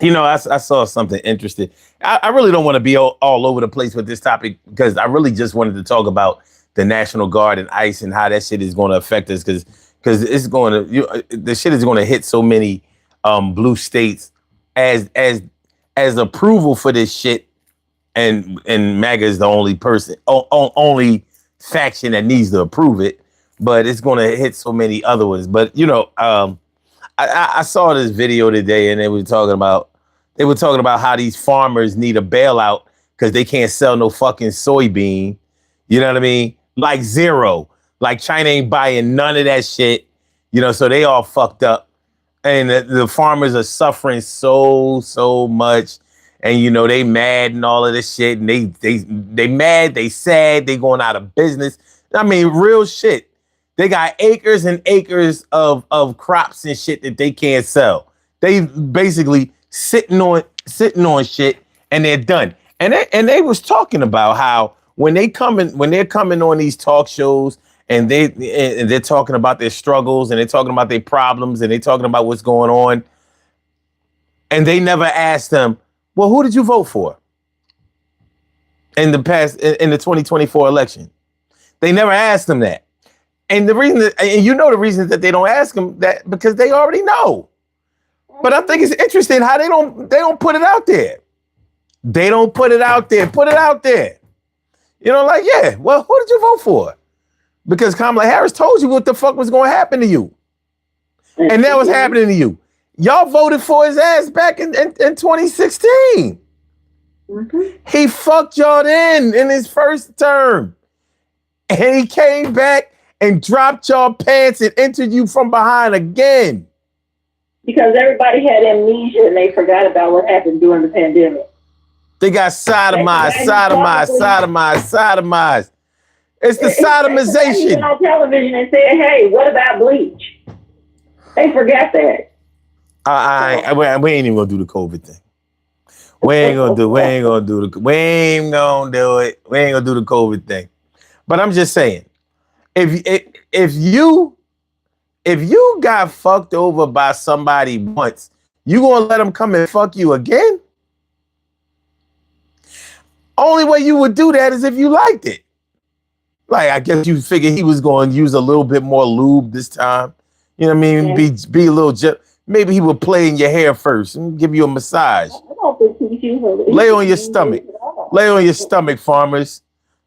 I saw something interesting. I really don't want to be all over the place with this topic because I really just wanted to talk about the National Guard and ICE and how that shit is going to affect us because it's going to, the shit is going to hit so many blue states as approval for this shit, and MAGA is the only only faction that needs to approve it, but it's going to hit so many other ones. But I saw this video today, and they were talking about how these farmers need a bailout because they can't sell no fucking soybean. You know what I mean? Like zero. Like China ain't buying none of that shit. So they all fucked up. And the farmers are suffering so much. And, they mad and all of this shit. And they mad, they sad, they going out of business. I mean, real shit. They got acres and acres of crops and shit that they can't sell. They basically sitting on shit and they're done. And they was talking about how when they're coming on these talk shows and they're talking about their struggles and they're talking about their problems and they're talking about what's going on, and they never asked them, well, who did you vote for in the 2024 election? They never asked them that. And the reason the reason that they don't ask them that because they already know. But I think it's interesting how they don't put it out there. They don't put it out there. Put it out there. Like, yeah, well, who did you vote for? Because Kamala Harris told you what the fuck was going to happen to you. And that was happening to you. Y'all voted for his ass back in 2016. Mm-hmm. He fucked y'all in his first term. And he came back and dropped y'all pants and entered you from behind again. Because everybody had amnesia and they forgot about what happened during the pandemic. They got sodomized. It's the sodomization. They on television and said, "Hey, what about bleach?" They forgot that. We ain't even gonna do the COVID thing. We ain't gonna do it. We ain't gonna do the COVID thing. But I'm just saying, if you got fucked over by somebody once, you gonna let them come and fuck you again? Only way you would do that is if you liked it. Like, I guess you figured he was going to use a little bit more lube this time. You know what I mean? Yeah. Be a little, maybe he would play in your hair first and give you a massage. I don't think he lay on your stomach. Lay on your stomach, farmers.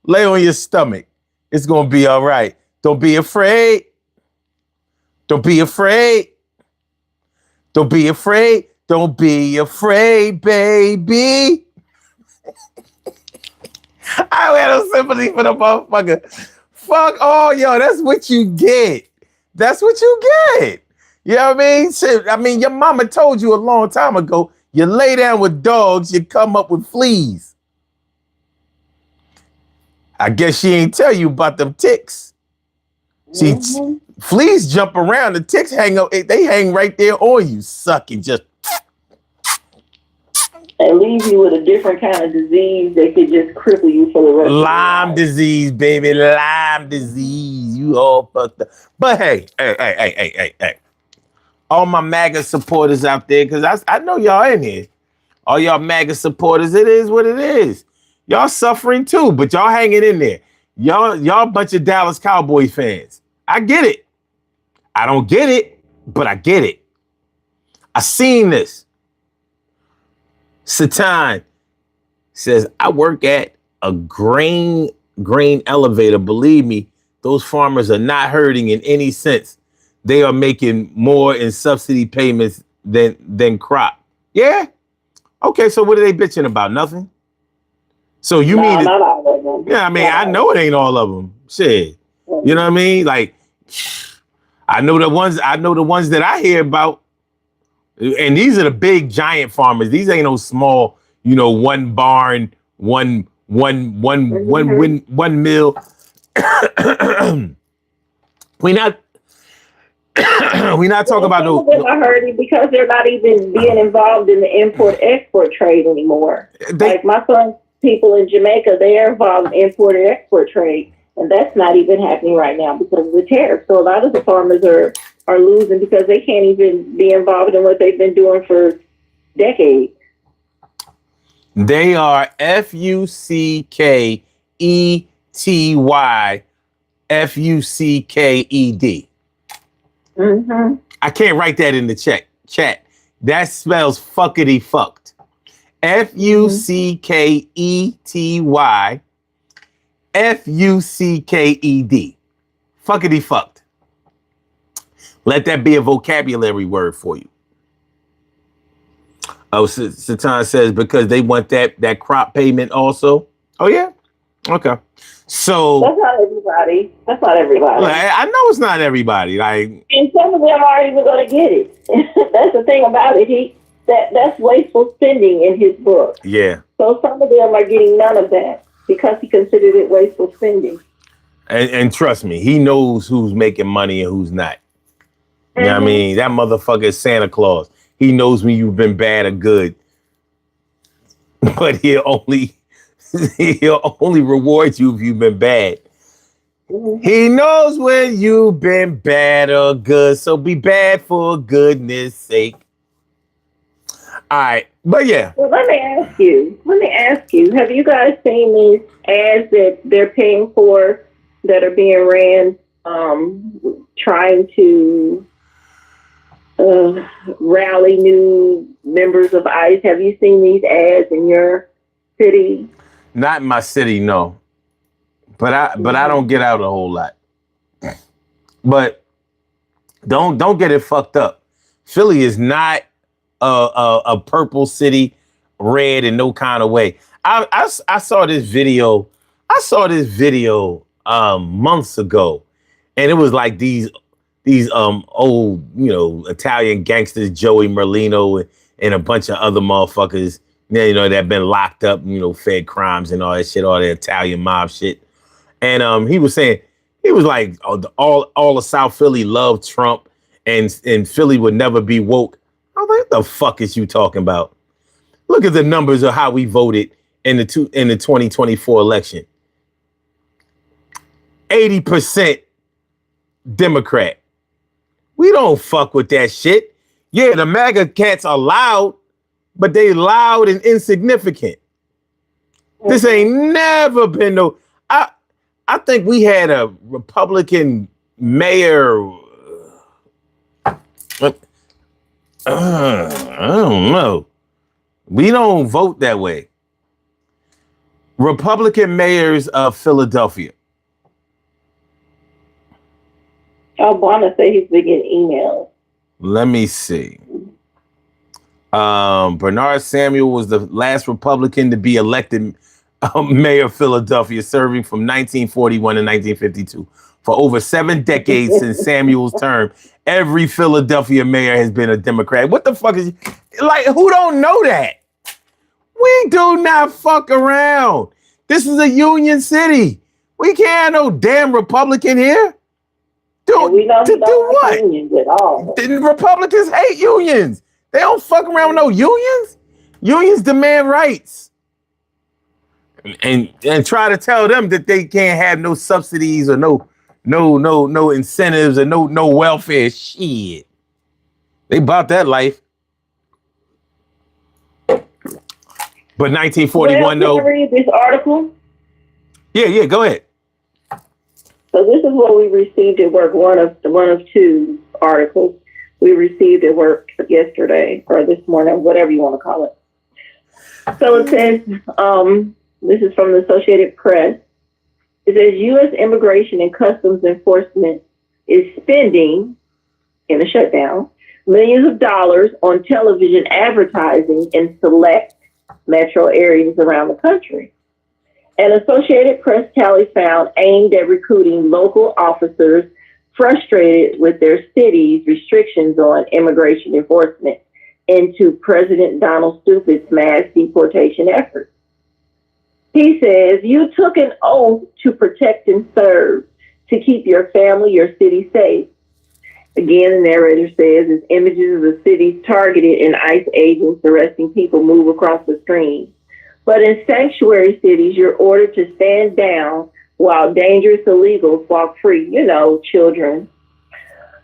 Lay on your stomach. It's going to be all right. Don't be afraid. Don't be afraid. Don't be afraid. Don't be afraid, baby. I had no sympathy for the motherfucker. Fuck all y'all. That's what you get. That's what you get. You know what I mean? Shit, I mean, your mama told you a long time ago, you lay down with dogs, you come up with fleas. I guess she ain't tell you about them ticks. See, fleas jump around, the ticks hang up, they hang right there on you, sucking just. and leave you with a different kind of disease that could just cripple you for the rest of your Lyme life. disease, baby. Lyme disease. You all fucked up. But hey. All my MAGA supporters out there, because I know y'all in here. All y'all MAGA supporters, it is what it is. Y'all suffering too, but y'all hanging in there. Y'all bunch of Dallas Cowboy fans. I get it. I don't get it, but I get it. I seen this. Satan says, I work at a grain elevator. Believe me, those farmers are not hurting in any sense. They are making more in subsidy payments than crop. Yeah? Okay, so what are they bitching about? Nothing? So you mean not all of them. Yeah, I mean, I know it ain't all of them. Shit. You know what I mean? Like, I know the ones that I hear about. And these are the big giant farmers. These ain't no small, one barn, one mill. we not talking about no. Some of them are hurting because they're not even being involved in the import-export trade anymore. Like my son's people in Jamaica, they are involved in import and export trade, and that's not even happening right now because of the tariffs. So a lot of the farmers are losing because they can't even be involved in what they've been doing for decades. They are FUCKETY FUCKED. Mm-hmm. I can't write that in the chat. That spells fuckity fucked. FUCKETY FUCKED. Fuckity fucked. Let that be a vocabulary word for you. Oh, Satan says because they want that crop payment also. Oh yeah, okay. So that's not everybody. I know it's not everybody. Like, and some of them aren't even going to get it. That's the thing about it. That's wasteful spending in his book. Yeah. So some of them are getting none of that because he considered it wasteful spending. And trust me, he knows who's making money and who's not. You know what I mean? That motherfucker is Santa Claus. He knows when you've been bad or good. But he'll only reward you if you've been bad. He knows when you've been bad or good. So be bad for goodness sake. All right. But yeah. Well, let me ask you, have you guys seen these ads that they're paying for that are being ran trying to rally new members of ICE? Have you seen these ads in your city? Not in my city, no. But I don't get out a whole lot. But don't get it fucked up. Philly is not a purple city, red in no kind of way. I saw this video. Months ago, and it was like these old, Italian gangsters, Joey Merlino and a bunch of other motherfuckers, that have been locked up, fed crimes and all that shit, all the Italian mob shit. And he was saying, he was like, all of South Philly loved Trump, and Philly would never be woke. I was like, what the fuck is you talking about? Look at the numbers of how we voted in the 2024 election. 80% Democrat. We don't fuck with that shit. Yeah, the MAGA cats are loud, but they loud and insignificant. This ain't never been no. I think we had a Republican mayor. I don't know. We don't vote that way. Republican mayors of Philadelphia. Obama said he's been getting emails. Let me see. Bernard Samuel was the last Republican to be elected mayor of Philadelphia, serving from 1941 to 1952. For over 7 decades since Samuel's term, every Philadelphia mayor has been a Democrat. What the fuck is, like, who don't know that? We do not fuck around. This is a union city. We can't have no damn Republican here. We know to do what? Unions at all. The Republicans hate unions. They don't fuck around with no unions. Unions demand rights. And try to tell them that they can't have no subsidies or no incentives or no welfare. Shit. They bought that life. But 1941, Well, can I read this article? Yeah, go ahead. So this is what we received at work. One of two articles we received at work yesterday or this morning, whatever you want to call it. So it says, this is from the Associated Press. It says U.S. Immigration and Customs Enforcement is spending, in a shutdown, millions of dollars on television advertising in select metro areas around the country. An Associated Press tally found aimed at recruiting local officers frustrated with their city's restrictions on immigration enforcement into President Donald Stupids' mass deportation efforts. He says, you took an oath to protect and serve, to keep your family, your city safe. Again, the narrator says, as images of the cities targeted and ICE agents arresting people move across the screen. But in sanctuary cities, you're ordered to stand down while dangerous illegals walk free, children.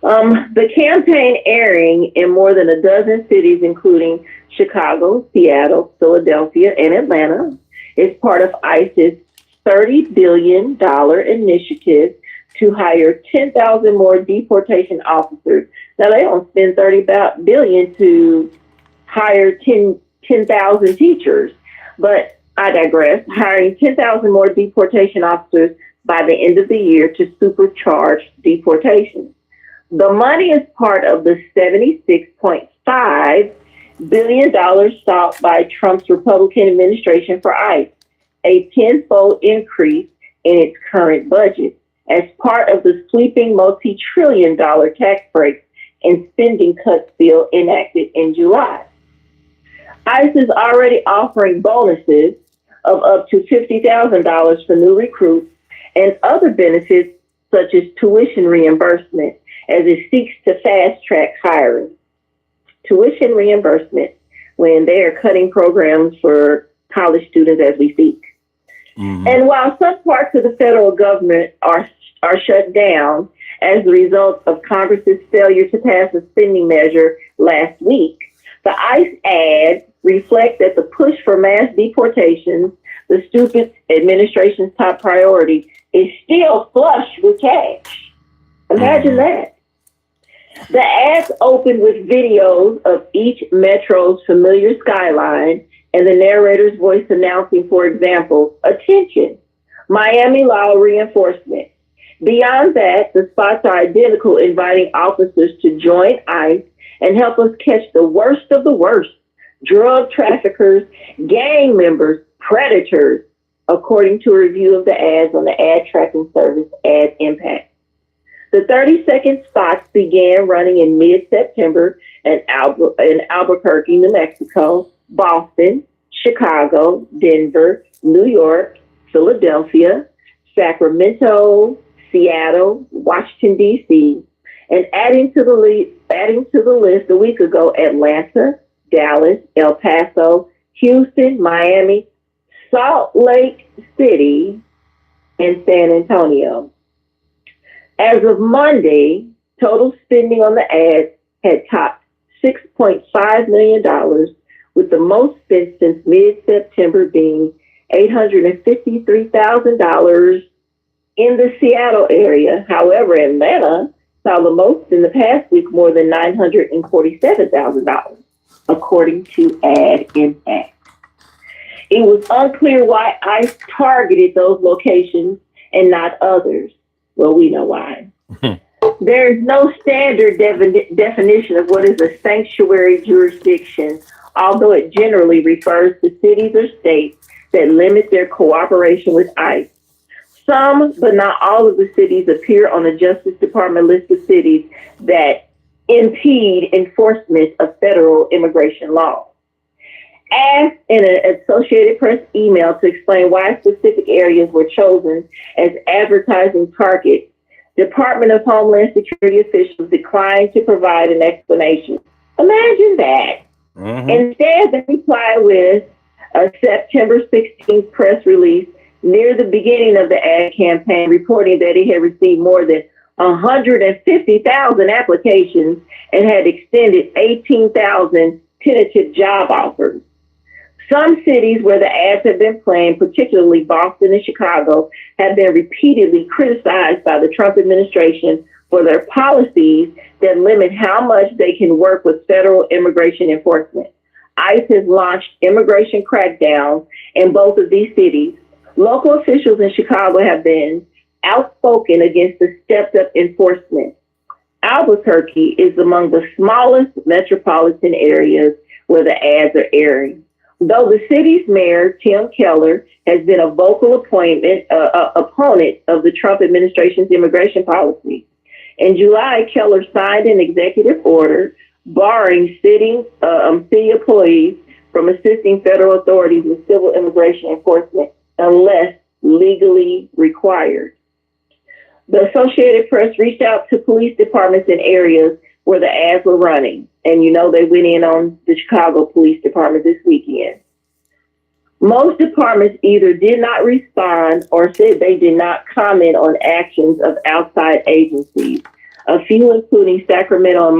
The campaign airing in more than a dozen cities, including Chicago, Seattle, Philadelphia, and Atlanta, is part of ICE's $30 billion initiative to hire 10,000 more deportation officers. Now, they don't spend $30 billion to hire 10,000 teachers. But I digress, hiring 10,000 more deportation officers by the end of the year to supercharge deportations. The money is part of the $76.5 billion sought by Trump's Republican administration for ICE, a tenfold increase in its current budget, as part of the sweeping multi-trillion-dollar tax breaks and spending cuts bill enacted in July. ICE is already offering bonuses of up to $50,000 for new recruits and other benefits such as tuition reimbursement as it seeks to fast-track hiring. Tuition reimbursement when they are cutting programs for college students as we speak. Mm-hmm. And while some parts of the federal government are shut down as a result of Congress's failure to pass a spending measure last week, the ICE ads reflect that the push for mass deportations, the Stupid administration's top priority, is still flush with cash. Imagine that. The ads open with videos of each metro's familiar skyline and the narrator's voice announcing, for example, attention, Miami law reinforcement. Beyond that, the spots are identical, inviting officers to join ICE and help us catch the worst of the worst, drug traffickers, gang members, predators, according to a review of the ads on the ad tracking service Ad Impact. The 30-second spots began running in mid-September in Albuquerque, New Mexico, Boston, Chicago, Denver, New York, Philadelphia, Sacramento, Seattle, Washington, D.C., and adding to the list a week ago, Atlanta, Dallas, El Paso, Houston, Miami, Salt Lake City, and San Antonio. As of Monday, total spending on the ads had topped $6.5 million, with the most spent since mid-September being $853,000 in the Seattle area. However, Atlanta saw the most in the past week, more than $947,000, according to Ad Impact. It was unclear why ICE targeted those locations and not others. Well, we know why. There is no standard definition of what is a sanctuary jurisdiction, although it generally refers to cities or states that limit their cooperation with ICE. Some, but not all of the cities appear on the Justice Department list of cities that impede enforcement of federal immigration law. Asked in an Associated Press email to explain why specific areas were chosen as advertising targets, Department of Homeland Security officials declined to provide an explanation. Imagine that. Mm-hmm. Instead, they replied with a September 16th press release near the beginning of the ad campaign, reporting that it had received more than 150,000 applications and had extended 18,000 tentative job offers. Some cities where the ads have been playing, particularly Boston and Chicago, have been repeatedly criticized by the Trump administration for their policies that limit how much they can work with federal immigration enforcement. ICE has launched immigration crackdowns in both of these cities. Local officials in Chicago have been outspoken against the stepped-up enforcement. Albuquerque is among the smallest metropolitan areas where the ads are airing. Though the city's mayor, Tim Keller, has been a vocal opponent of the Trump administration's immigration policy. In July, Keller signed an executive order barring city employees from assisting federal authorities with civil immigration enforcement unless legally required. The Associated Press reached out to police departments in areas where the ads were running. And they went in on the Chicago Police Department this weekend. Most departments either did not respond or said they did not comment on actions of outside agencies. A few, including Sacramento and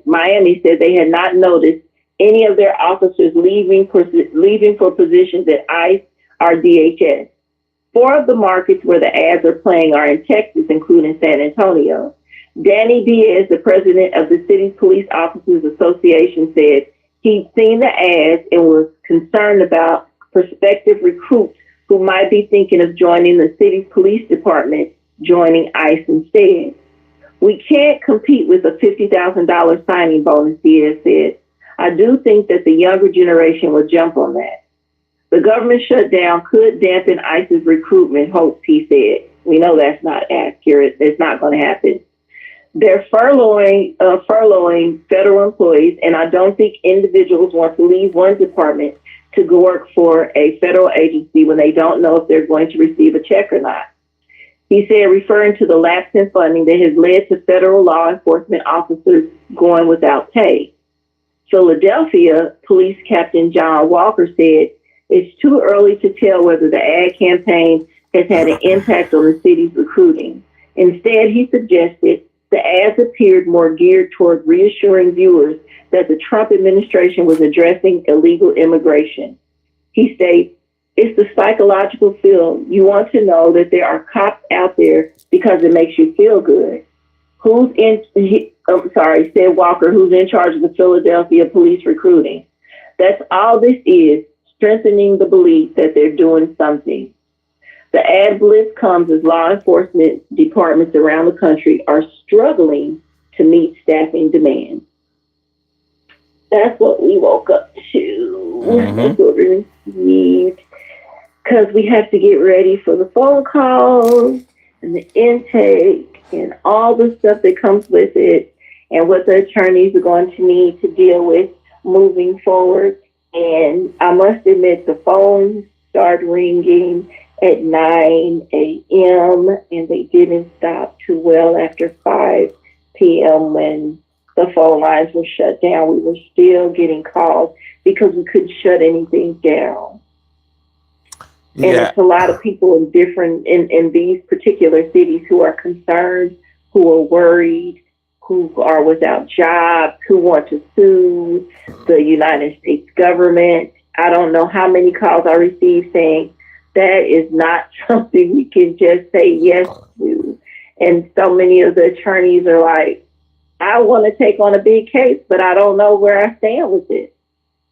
Miami, said they had not noticed any of their officers leaving for positions at ICE or DHS. 4 of the markets where the ads are playing are in Texas, including San Antonio. Danny Diaz, the president of the city's police officers association, said he'd seen the ads and was concerned about prospective recruits who might be thinking of joining the city's police department, joining ICE instead. We can't compete with a $50,000 signing bonus, Diaz said. I do think that the younger generation will jump on that. The government shutdown could dampen ICE's recruitment hopes, he said. We know that's not accurate. It's not going to happen. They're furloughing federal employees, and I don't think individuals want to leave one department to go work for a federal agency when they don't know if they're going to receive a check or not. He said, referring to the lapse in funding that has led to federal law enforcement officers going without pay. Philadelphia Police Captain John Walker said, it's too early to tell whether the ad campaign has had an impact on the city's recruiting. Instead, he suggested the ads appeared more geared toward reassuring viewers that the Trump administration was addressing illegal immigration. He states, it's the psychological feel. You want to know that there are cops out there because it makes you feel good. Said Walker, who's in charge of the Philadelphia police recruiting. That's all this is, strengthening the belief that they're doing something. The ad blitz comes as law enforcement departments around the country are struggling to meet staffing demands. That's what we woke up to. Mm-hmm. That's what we received. Because we have to get ready for the phone calls and the intake and all the stuff that comes with it and what the attorneys are going to need to deal with moving forward. And I must admit, the phones started ringing at 9 a.m. and they didn't stop too well after 5 p.m. when the phone lines were shut down. We were still getting calls because we couldn't shut anything down. Yeah. And it's a lot of people in these particular cities who are concerned, who are worried, who are without jobs, who want to sue the United States government. I don't know how many calls I received saying that is not something we can just say yes to. And so many of the attorneys are like, I want to take on a big case, but I don't know where I stand with it.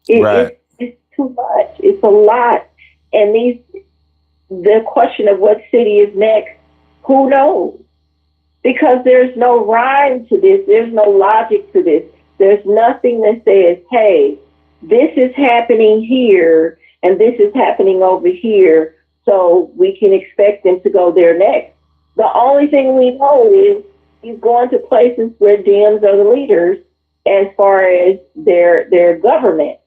It's too much. It's a lot. And the question of what city is next, who knows? Because there's no rhyme to this. There's no logic to this. There's nothing that says, hey, this is happening here and this is happening over here, so we can expect them to go there next. The only thing we know is he's going to places where Dems are the leaders as far as their government,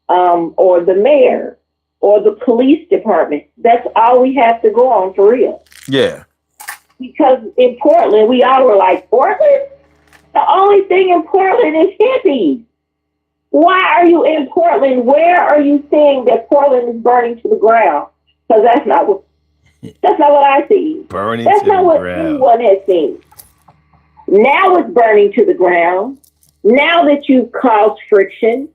or the mayor, or the police department. That's all we have to go on for real. Yeah. Because in Portland, we all were like, Portland? The only thing in Portland is hippies. Why are you in Portland? Where are you seeing that Portland is burning to the ground? Because that's not what I see. Burning That's to not the what ground. anyone has seen. Now it's burning to the ground. Now that you've caused friction,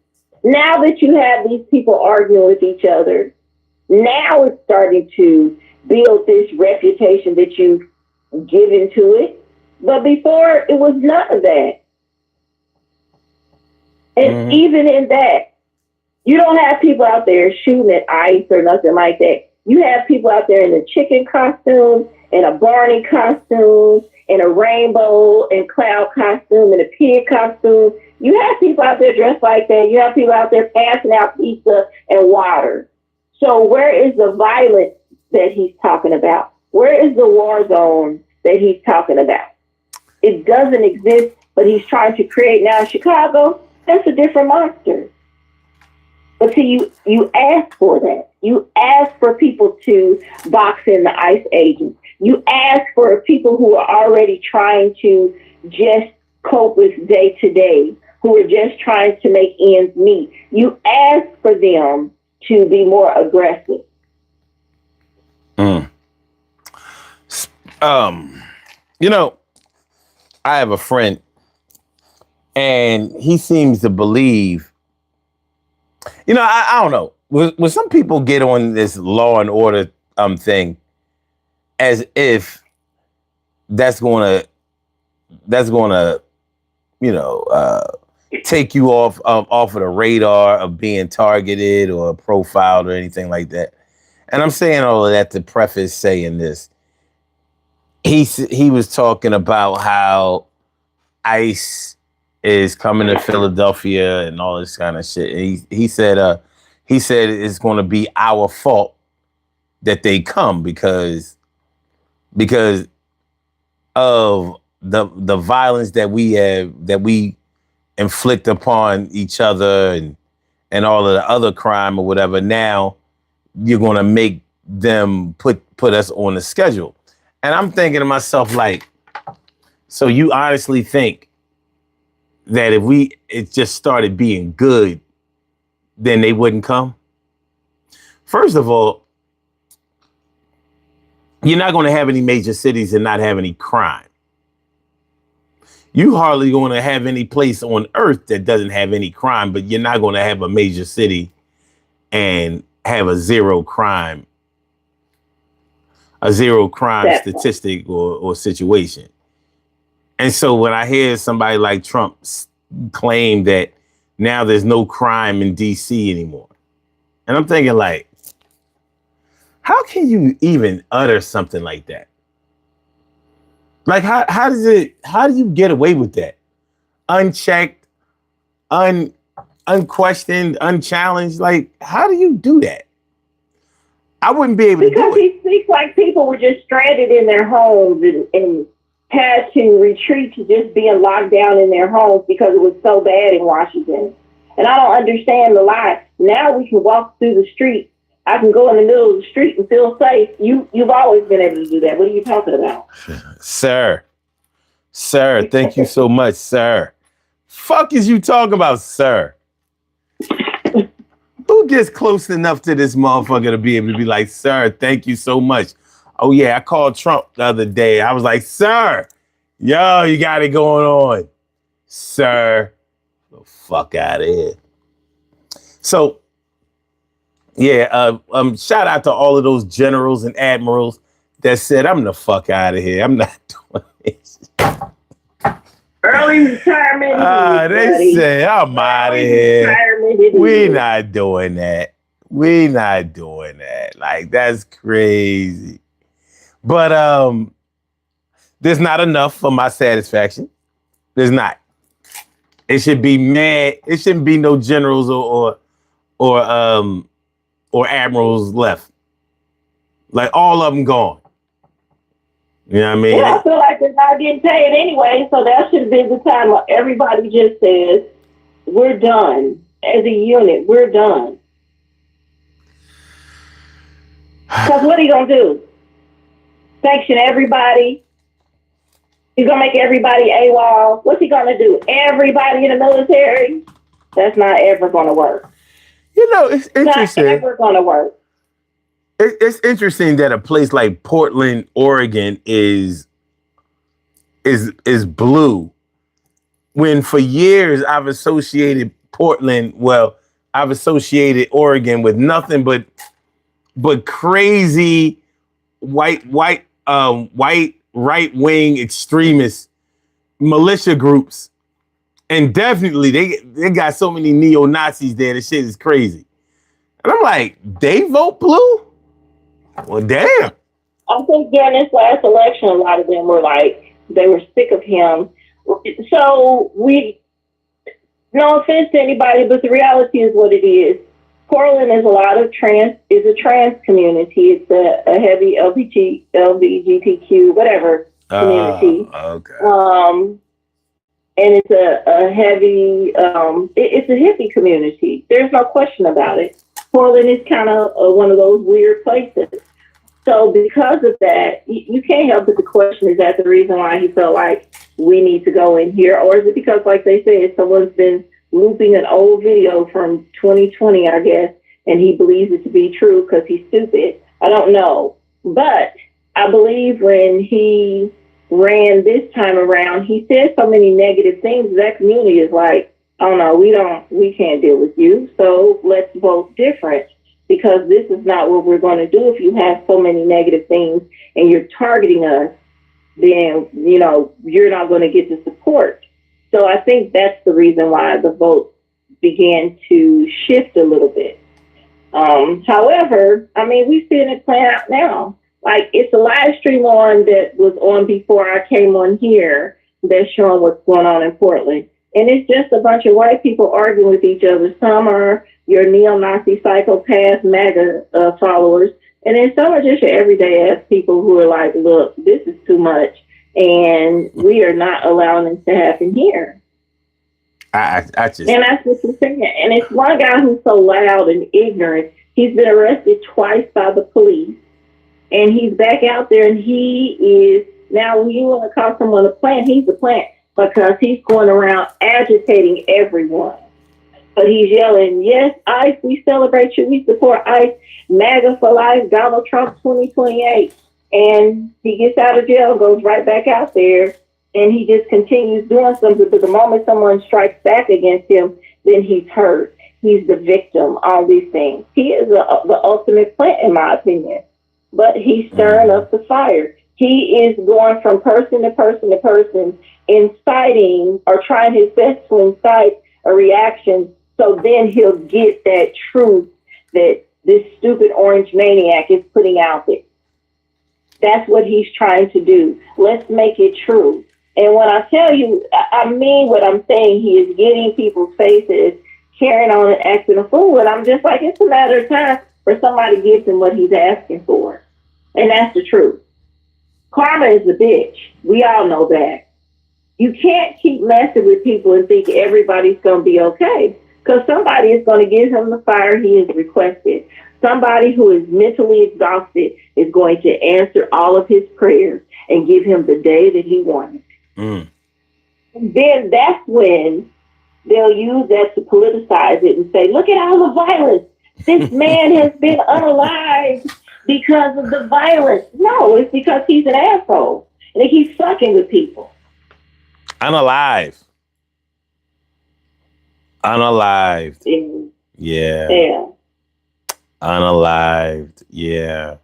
now that you have these people arguing with each other, now it's starting to build this reputation that you've given to it. But before, it was none of that. And even in that, you don't have people out there shooting at ICE or nothing like that. You have people out there in a chicken costume, in a Barney costume, in a rainbow and cloud costume, in a pig costume. You have people out there dressed like that. You have people out there passing out pizza and water. So where is the violence that he's talking about? Where is the war zone that he's talking about? It doesn't exist, but he's trying to create now in Chicago. That's a different monster. But see, you ask for that. You ask for people to box in the ICE agents. You ask for people who are already trying to just cope with day to day, who are just trying to make ends meet. You ask for them to be more aggressive. You know, I have a friend, and he seems to believe, you know, I don't know. When some people get on this law and order thing, as if that's gonna, you know, take you off of the radar of being targeted or profiled or anything like that. And I'm saying all of that to preface saying this. He was talking about how ICE is coming to Philadelphia and all this kind of shit. And he said it's going to be our fault that they come because of the violence that we inflict upon each other and all of the other crime or whatever. Now you're going to make them put us on the schedule. And I'm thinking to myself, like, so you honestly think that if it just started being good, then they wouldn't come? First of all, you're not going to have any major cities and not have any crime. You hardly going to have any place on earth that doesn't have any crime, but you're not going to have a major city and have a zero crime statistic or situation. And so when I hear somebody like Trump claim that now there's no crime in DC anymore, and I'm thinking, like, how can you even utter something like that? Like, how do you get away with that? Unchecked, unquestioned, unchallenged? Like, how do you do that? I wouldn't be able to do it. Because he speaks like people were just stranded in their homes and had to retreat to just being locked down in their homes because it was so bad in Washington. And I don't understand the lie. Now we can walk through the street. I can go in the middle of the street and feel safe. You've always been able to do that. What are you talking about? Sir, thank you so much, sir. Fuck is you talking about, sir? Who gets close enough to this motherfucker to be able to be like, sir, thank you so much? Oh, yeah, I called Trump the other day. I was like, sir, yo, you got it going on. Sir, the fuck out of here. So, yeah, shout out to all of those generals and admirals that said, I'm the fuck out of here. I'm not doing this. Early retirement. They say, I'm out of here. We not doing that. Like, that's crazy. But there's not enough for my satisfaction. There's not. It should be mad. It shouldn't be no generals or admirals left. Like, all of them gone. You know what I mean? Yeah, I feel like they're not getting paid anyway, so that should have been the time where everybody just says, we're done. As a unit, we're done. Because what are you going to do? Sanction everybody? He's going to make everybody AWOL? What's he going to do? Everybody in the military? That's not ever going to work. You know, it's interesting. Not ever going to work. It's interesting that a place like Portland, Oregon is blue, when for years I've associated I've associated Oregon with nothing but crazy white right wing extremist militia groups, and definitely they got so many neo-Nazis there. The shit is crazy, and I'm like, they vote blue? Well, damn. I think during this last election, a lot of them were like, they were sick of him. So no offense to anybody, but the reality is what it is. Portland is a trans community. It's a heavy LGBTQ, whatever community. Okay. And it's a heavy, it's a hippie community. There's no question about it. Portland is kind of one of those weird places. So because of that, you can't help but to question, is that the reason why he felt like we need to go in here? Or is it because, like they said, someone's been looping an old video from 2020, I guess, and he believes it to be true because he's stupid? I don't know. But I believe when he ran this time around, he said so many negative things. That community is like, oh no, we can't deal with you. So let's vote different, because this is not what we're going to do. If you have so many negative things and you're targeting us, then, you're not going to get the support. So I think that's the reason why the vote began to shift a little bit. However, we've seen it play out now. Like, it's a live stream that was on before I came on here that's showing what's going on in Portland. And it's just a bunch of white people arguing with each other. Some are your neo-Nazi psychopath MAGA followers. And then some are just your everyday ass people who are like, look, this is too much, and we are not allowing this to happen here. And that's what you're saying. And it's one guy who's so loud and ignorant. He's been arrested twice by the police, and he's back out there, and he is, now when you want to call someone a plant, he's a plant, because he's going around agitating everyone. But he's yelling, yes, ICE, we celebrate you, we support ICE, MAGA for life, Donald Trump 2028. And he gets out of jail, goes right back out there, and he just continues doing something. But the moment someone strikes back against him, then he's hurt. He's the victim, all these things. He is the ultimate plant, in my opinion. But he's stirring up the fire. He is going from person to person to person, inciting or trying his best to incite a reaction. So then he'll get that truth that this stupid orange maniac is putting out there. That's what he's trying to do. Let's make it true. And when I tell you, I mean what I'm saying. He is getting people's faces, carrying on and acting a fool. And I'm just like, it's a matter of time for somebody to give him what he's asking for. And that's the truth. Karma is a bitch. We all know that. You can't keep messing with people and think everybody's going to be okay, because somebody is going to give him the fire he has requested. Somebody who is mentally exhausted is going to answer all of his prayers and give him the day that he wanted. And then that's when they'll use that to politicize it and say, look at all the violence. This man has been unalived because of the violence. No, it's because he's an asshole and he keeps fucking with people. Unalived. Yeah. Unalived. Yeah.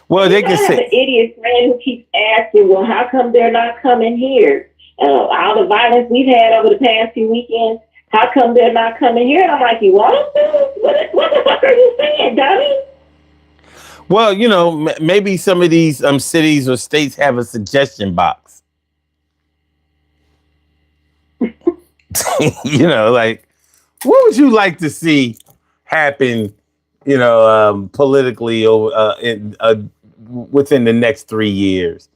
Well, they can say an idiot friend who keeps asking, well, how come they're not coming here? All the violence we've had over the past few weekends, how come they're not coming here? And I'm like, you want them to? What the fuck are you saying, dummy? Well, maybe some of these cities or states have a suggestion box. Like, what would you like to see happen, politically over within the next 3 years?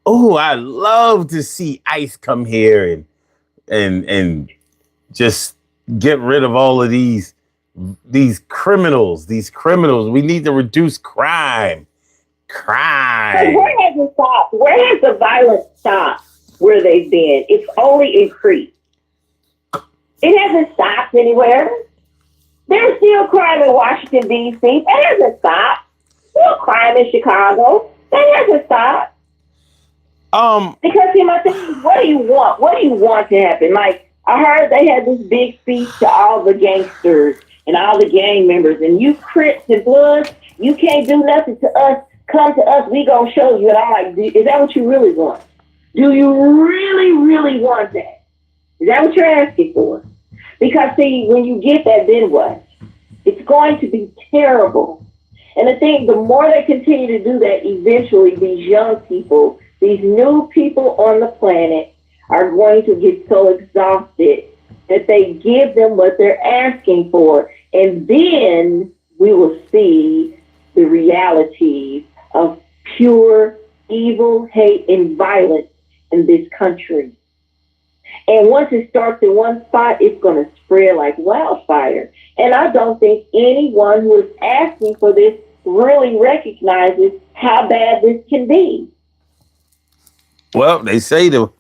Oh, I love to see ICE come here and just get rid of all of these criminals. We need to reduce crime. But where has it stopped? Where has the violence stopped? Where they've been? It's only increased. It hasn't stopped anywhere. There's still crime in Washington, D.C. That hasn't stopped. Still crime in Chicago. That hasn't stopped. Because see, my thing is, what do you want? What do you want to happen? Like, I heard they had this big speech to all the gangsters and all the gang members, and you Crips and Bloods, you can't do nothing to us. Come to us, we gonna show you. And I'm like, is that what you really want? Do you really, really want that? Is that what you're asking for? Because see, when you get that, then what? It's going to be terrible. And I think the more they continue to do that, eventually these young people, these new people on the planet are going to get so exhausted that they give them what they're asking for. And then we will see the reality of pure evil, hate, and violence in this country. And once it starts in one spot, it's going to spread like wildfire. And I don't think anyone who is asking for this really recognizes how bad this can be. Well, they say to,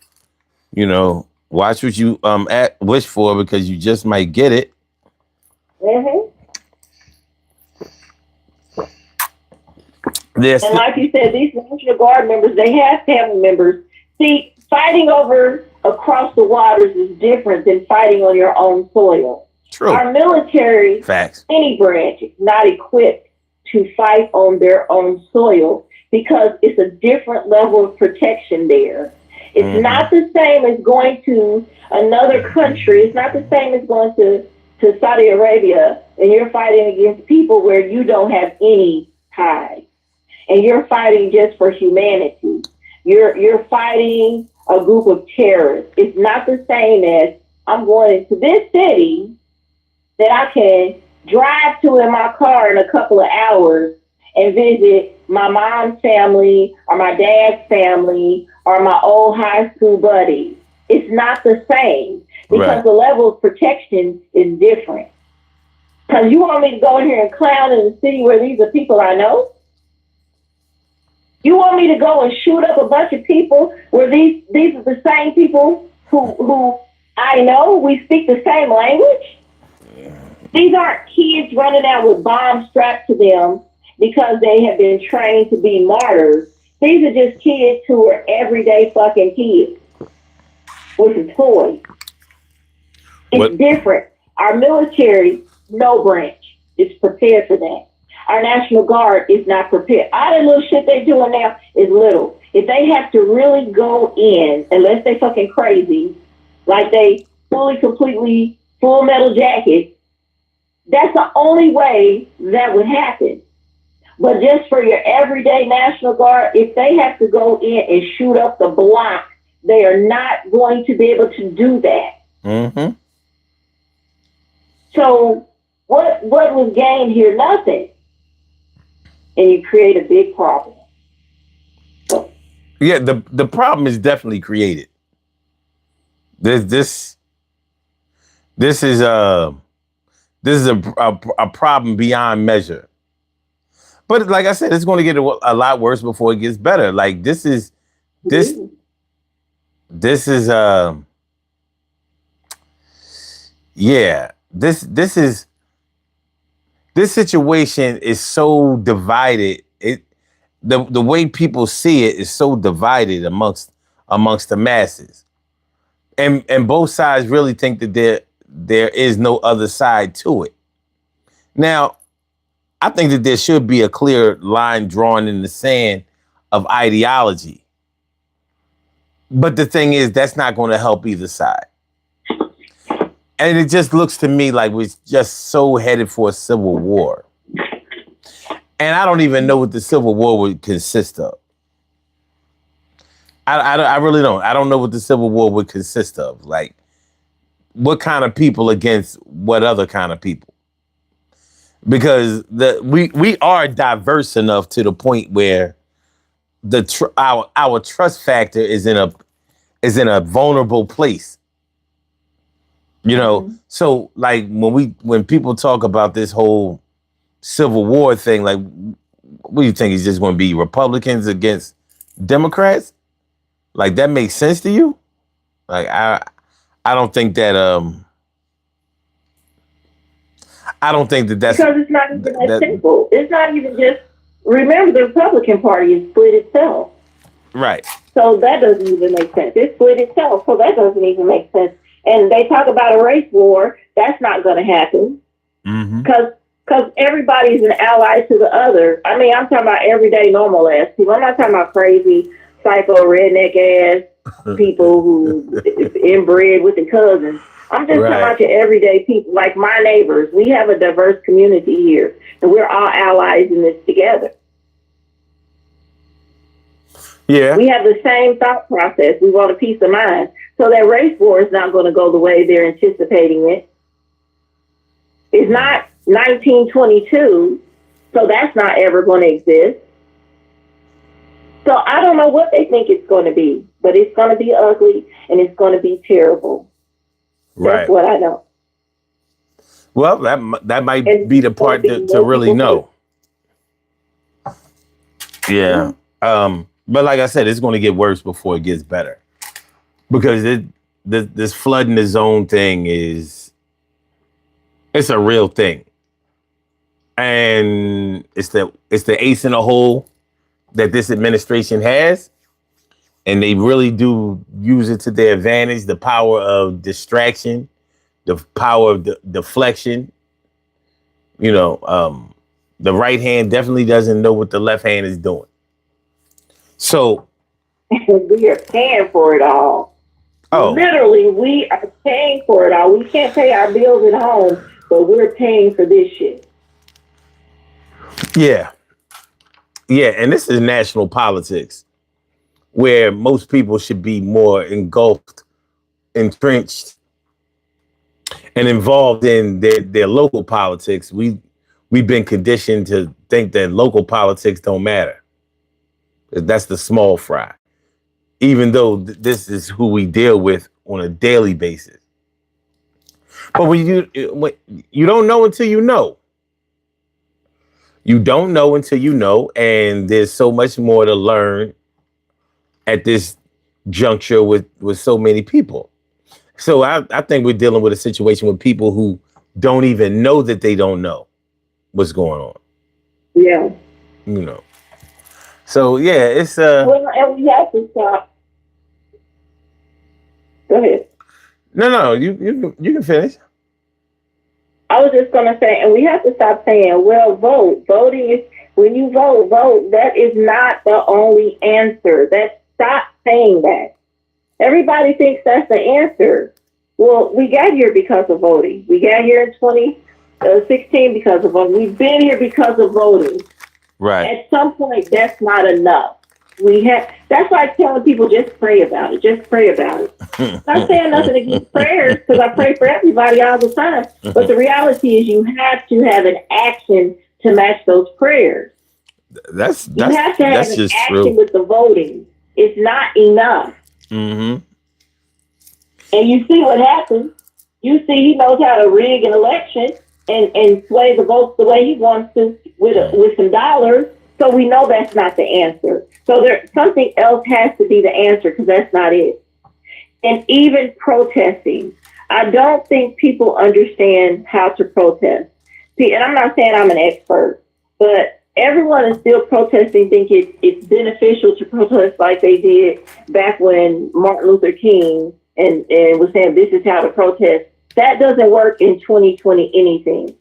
watch what you wish for because you just might get it. Mm-hmm. And like you said, these National Guard members, they have family members. See, fighting over across the waters is different than fighting on your own soil. True. Our military, facts, any branch, is not equipped to fight on their own soil because it's a different level of protection there. It's not the same as going to another country. It's not the same as going to Saudi Arabia and you're fighting against people where you don't have any ties. And you're fighting just for humanity. You're fighting a group of terrorists. It's not the same as I'm going into this city that I can drive to in my car in a couple of hours and visit my mom's family or my dad's family or my old high school buddies. It's not the same because the level of protection is different. Because you want me to go in here and clown in a city where these are people I know? You want me to go and shoot up a bunch of people where these are the same people who I know? We speak the same language? These aren't kids running out with bombs strapped to them because they have been trained to be martyrs. These are just kids who are everyday fucking kids with a toy. It's different. Our military, no branch, is prepared for that. Our National Guard is not prepared. All that little shit they're doing now is little. If they have to really go in, unless they fucking crazy, like they completely full metal jackets, that's the only way that would happen. But just for your everyday National Guard, if they have to go in and shoot up the block, they are not going to be able to do that. Mm-hmm. So what was gained here? Nothing. And you create a big problem. So. Yeah, the problem is definitely created. This is a problem beyond measure. But like I said, it's going to get a lot worse before it gets better. Like this situation is so divided. The way people see it is so divided amongst the masses, and both sides really think that there is no other side to it. Now, I think that there should be a clear line drawn in the sand of ideology, but the thing is that's not going to help either side. And it just looks to me like we're just so headed for a civil war. And I don't even know what the civil war would consist of. I really don't. I don't know what the civil war would consist of. Like, what kind of people against what other kind of people? Because we are diverse enough to the point where our trust factor is in a vulnerable place. So like when people talk about this whole Civil War thing, like, what do you think? Is just going to be Republicans against Democrats? Like, that makes sense to you? Like, I don't think that I don't think that's because it's not even that simple. It's not even just. Remember, the Republican Party is split itself. right. So that doesn't even make sense. It split itself, so that doesn't even make sense. And they talk about a race war. That's not going to happen because everybody's an ally to the other. I mean, I'm talking about everyday normal ass people. I'm not talking about crazy psycho redneck ass people who inbred with the cousins. I'm just talking about your everyday people, like my neighbors. We have a diverse community here, and we're all allies in this together. Yeah. We have the same thought process. We want a peace of mind. So that race war is not going to go the way they're anticipating it. It's not 1922, so that's not ever going to exist. So I don't know what they think it's going to be, but it's going to be ugly and it's going to be terrible. That's what I know. Well, that might be the part to really know. Yeah. But like I said, it's going to get worse before it gets better, because this flooding the zone thing it's a real thing, and it's the ace in the hole that this administration has, and they really do use it to their advantage. The power of distraction, the power of deflection. You know, the right hand definitely doesn't know what the left hand is doing. So we are paying for it all. Oh, literally, we are paying for it all. We can't pay our bills at home, but we're paying for this shit. Yeah, and this is national politics, where most people should be more engulfed, entrenched, and involved in their local politics. We've been conditioned to think that local politics don't matter. That's the small fry, even though this is who we deal with on a daily basis. But when you don't know until you know. You don't know until you know, and there's so much more to learn at this juncture with so many people. So I think we're dealing with a situation with people who don't even know that they don't know what's going on. Yeah. You know. So yeah, it's well, and we have to stop. Go ahead. No, you can finish. I was just gonna say, and we have to stop saying, well, vote. Voting is when you vote. That is not the only answer. Stop saying that. Everybody thinks that's the answer. Well, we got here because of voting. We got here in 2016 because of voting. We've been here because of voting. Right. At some point, that's not enough. That's like telling people just pray about it. Just pray about it. I'm not saying nothing against prayers, because I pray for everybody all the time. But the reality is, you have to have an action to match those prayers. You have to have an action with the voting. It's not enough. Mm-hmm. And you see what happens. You see he knows how to rig an election and sway the votes the way he wants to with some dollars. So we know that's not the answer. So something else has to be the answer, because that's not it. And even protesting, I don't think people understand how to protest. See, and I'm not saying I'm an expert, but everyone is still protesting, thinking it's beneficial to protest like they did back when Martin Luther King and was saying this is how to protest. That doesn't work in 2020 anything.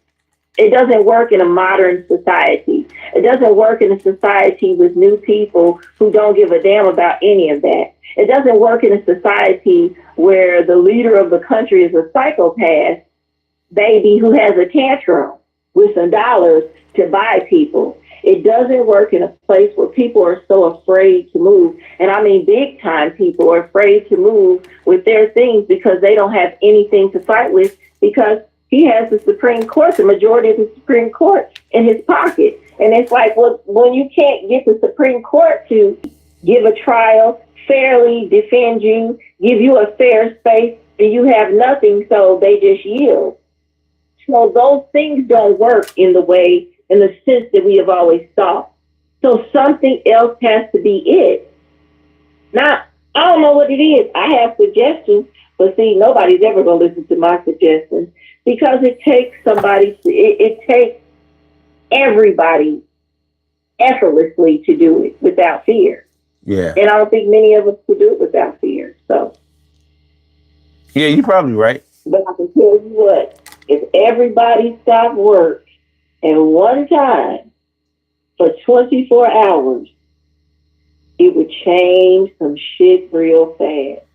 It doesn't work in a modern society. It doesn't work in a society with new people who don't give a damn about any of that. It doesn't work in a society where the leader of the country is a psychopath baby who has a tantrum with some dollars to buy people. It doesn't work in a place where people are so afraid to move. And I mean, big time people are afraid to move with their things because they don't have anything to fight with, because he has the Supreme Court, the majority of the Supreme Court in his pocket. And it's like, well, when you can't get the Supreme Court to give a trial, fairly defend you, give you a fair space, and you have nothing, so they just yield. So those things don't work in the sense that we have always thought. So something else has to be it. Now, I don't know what it is. I have suggestions, but see, nobody's ever going to listen to my suggestions, Because it takes it takes everybody effortlessly to do it without fear. Yeah. And I don't think many of us could do it without fear. So. Yeah, you're probably right. But I can tell you what, if everybody stopped work at one time for 24 hours, it would change some shit real fast.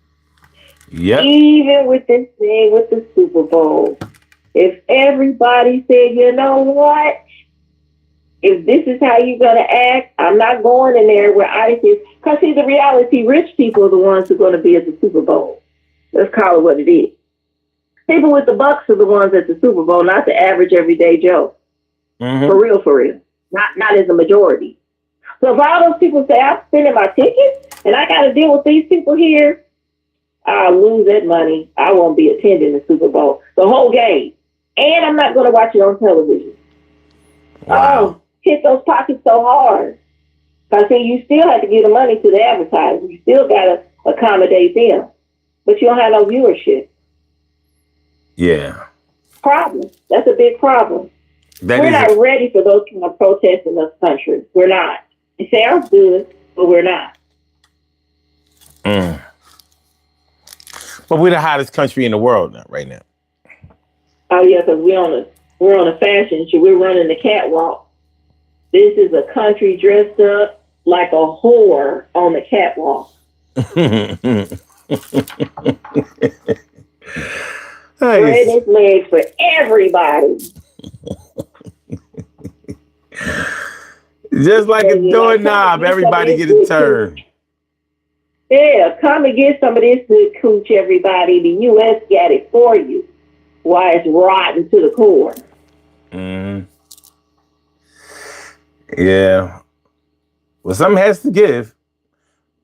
Yep. Even with this thing with the Super Bowl, if everybody said, you know what, if this is how you're going to act, I'm not going in there where ICE is. Because see, the reality, rich people are the ones who are going to be at the Super Bowl. Let's call it what it is. People with the bucks are the ones at the Super Bowl, not the average everyday Joe. Mm-hmm. For real. Not as a majority. So if all those people say, I'm spending my tickets and I got to deal with these people here, I'll lose that money. I won't be attending the Super Bowl, the whole game. And I'm not going to watch it on television. Wow. Oh, hit those pockets so hard. Because see, you still have to give the money to the advertisers. You still got to accommodate them. But you don't have no viewership. Yeah. Problem. That's a big problem. We're not ready for those kind of protests in this country. We're not. It sounds good, but we're not. But we're the hottest country in the world now, right now. Oh yeah, because we're on a fashion show. We're running the catwalk. This is a country dressed up like a whore on the catwalk. Spread his legs for everybody. Just like a doorknob, everybody get a turn. Yeah, come and get some of this good cooch, everybody. The U.S. got it for you. Why it's rotten to the core. Yeah. Well, something has to give.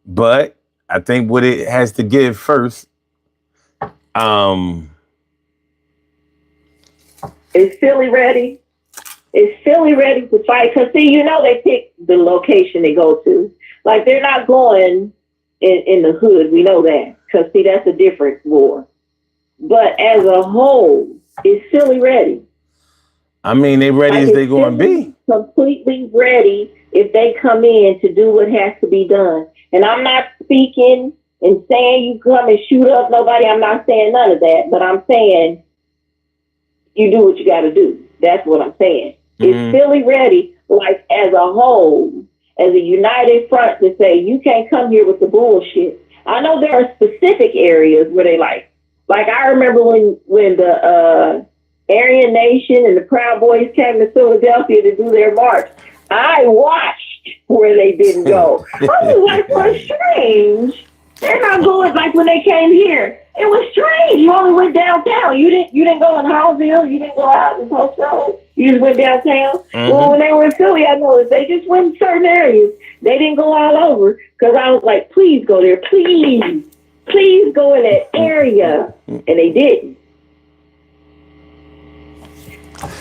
But I think what it has to give first, is Philly ready? Is Philly ready to fight? Because, see, you know they pick the location they go to. Like, they're not going in the hood. We know that. Because, see, that's a different war. But as a whole, is Philly ready? I mean, they ready as they going to be. Completely ready if they come in to do what has to be done. And I'm not speaking and saying you come and shoot up nobody. I'm not saying none of that. But I'm saying you do what you got to do. That's what I'm saying. Is Philly ready, like as a whole, as a united front to say, you can't come here with the bullshit? I know there are specific areas where they like I remember when the Aryan Nation and the Proud Boys came to Philadelphia to do their march. I watched where they didn't go. I was like, well, strange. They're not going like when they came here. It was strange. You only went downtown. You didn't go in Hallville. You didn't go out in Post. You just went downtown. Well, when they were in Philly, I noticed they just went in certain areas. They didn't go all over because I was like, please go there. Please go in that area. And they didn't.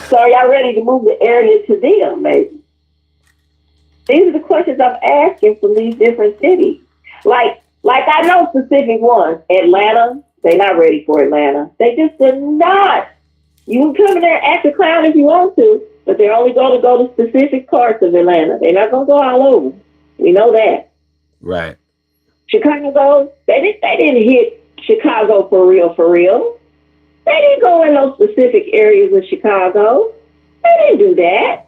So are y'all ready to move the area to them, maybe? These are the questions I'm asking from these different cities. Like I know specific ones. Atlanta, they're not ready for Atlanta. They just are not. You can come in there and act a clown if you want to, but they're only going to go to specific parts of Atlanta. They're not going to go all over. We know that. Right. Chicago, they didn't hit Chicago for real. They didn't go in those specific areas of Chicago. They didn't do that.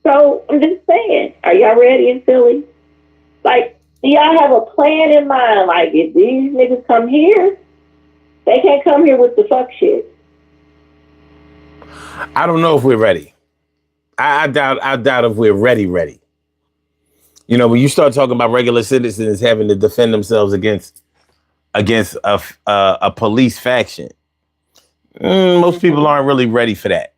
So I'm just saying, are y'all ready in Philly? Like, do y'all have a plan in mind? Like, if these niggas come here, they can't come here with the fuck shit. I don't know if we're ready. I doubt if we're ready. You know, when you start talking about regular citizens having to defend themselves against a police faction, most people aren't really ready for that.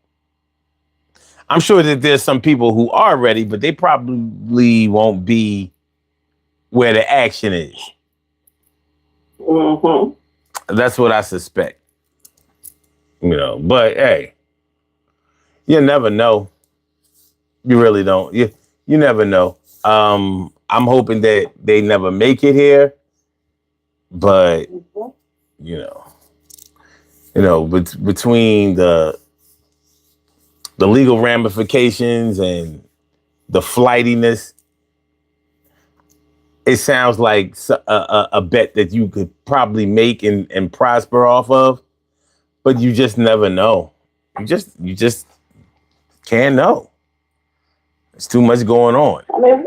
I'm sure that there's some people who are ready, but they probably won't be where the action is. That's what I suspect. You know, but hey, you never know. You really don't. You never know. I'm hoping that they never make it here, but you know, between the legal ramifications and the flightiness, it sounds like a bet that you could probably make and prosper off of, but you just never know. You just can't know. There's too much going on. I mean,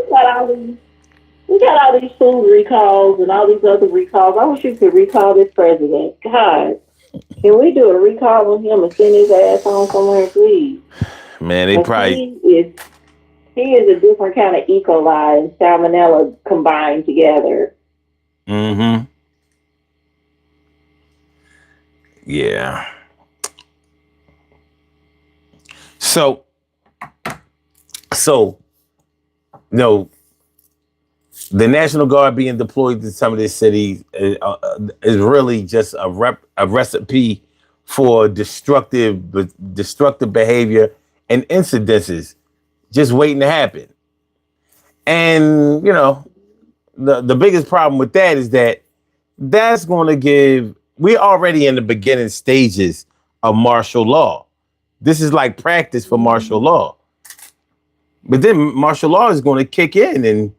we got all these food recalls and all these other recalls. I wish you could recall this president. God, can we do a recall on him and send his ass on somewhere, please? Man, they probably... He is a different kind of E. coli and salmonella combined together. Mm-hmm. Yeah. So, the National Guard being deployed to some of these cities is really just a recipe for destructive behavior and incidences just waiting to happen. And, the biggest problem with that is that's going to give... We're already in the beginning stages of martial law. This is like practice for martial law. But then martial law is going to kick in,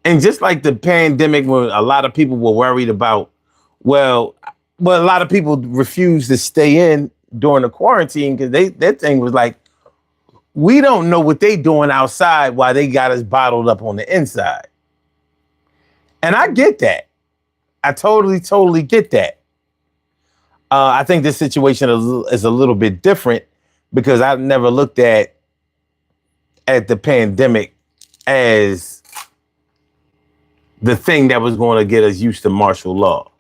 and just like the pandemic, when a lot of people were worried about, well, a lot of people refused to stay in during the quarantine because their thing was like, we don't know what they doing outside while they got us bottled up on the inside. And I get that. I totally get that. I think this situation is a little bit different because I've never looked at the pandemic as the thing that was going to get us used to martial law.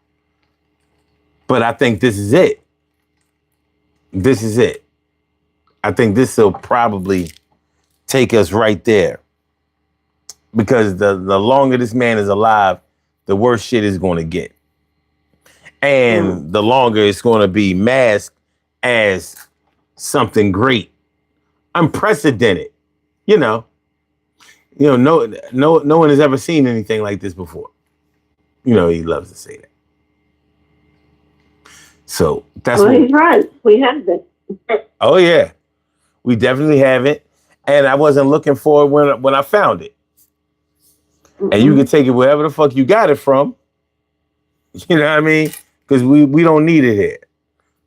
But I think this is it. This is it. I think this will probably take us right there. Because the longer this man is alive, the worse shit is going to get. And the longer it's going to be masked as something great, unprecedented. No one has ever seen anything like this before. He loves to say that. So that's he's right. We haven't. Oh yeah, we definitely haven't. And I wasn't looking for it when I found it. Mm-hmm. And you can take it wherever the fuck you got it from. You know what I mean? Because we don't need it here.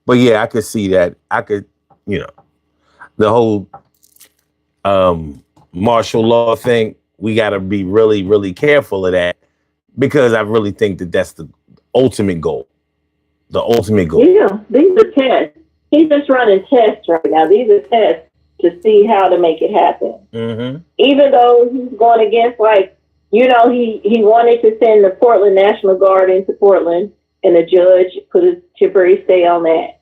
But yeah, I could see that. I could, the whole martial law thing, we got to be really, really careful of that because I really think that that's the ultimate goal. The ultimate goal. Yeah, these are tests. He's just running tests right now. These are tests to see how to make it happen. Mm-hmm. Even though he's going against, he wanted to send the Portland National Guard into Portland, and the judge put a temporary stay on that.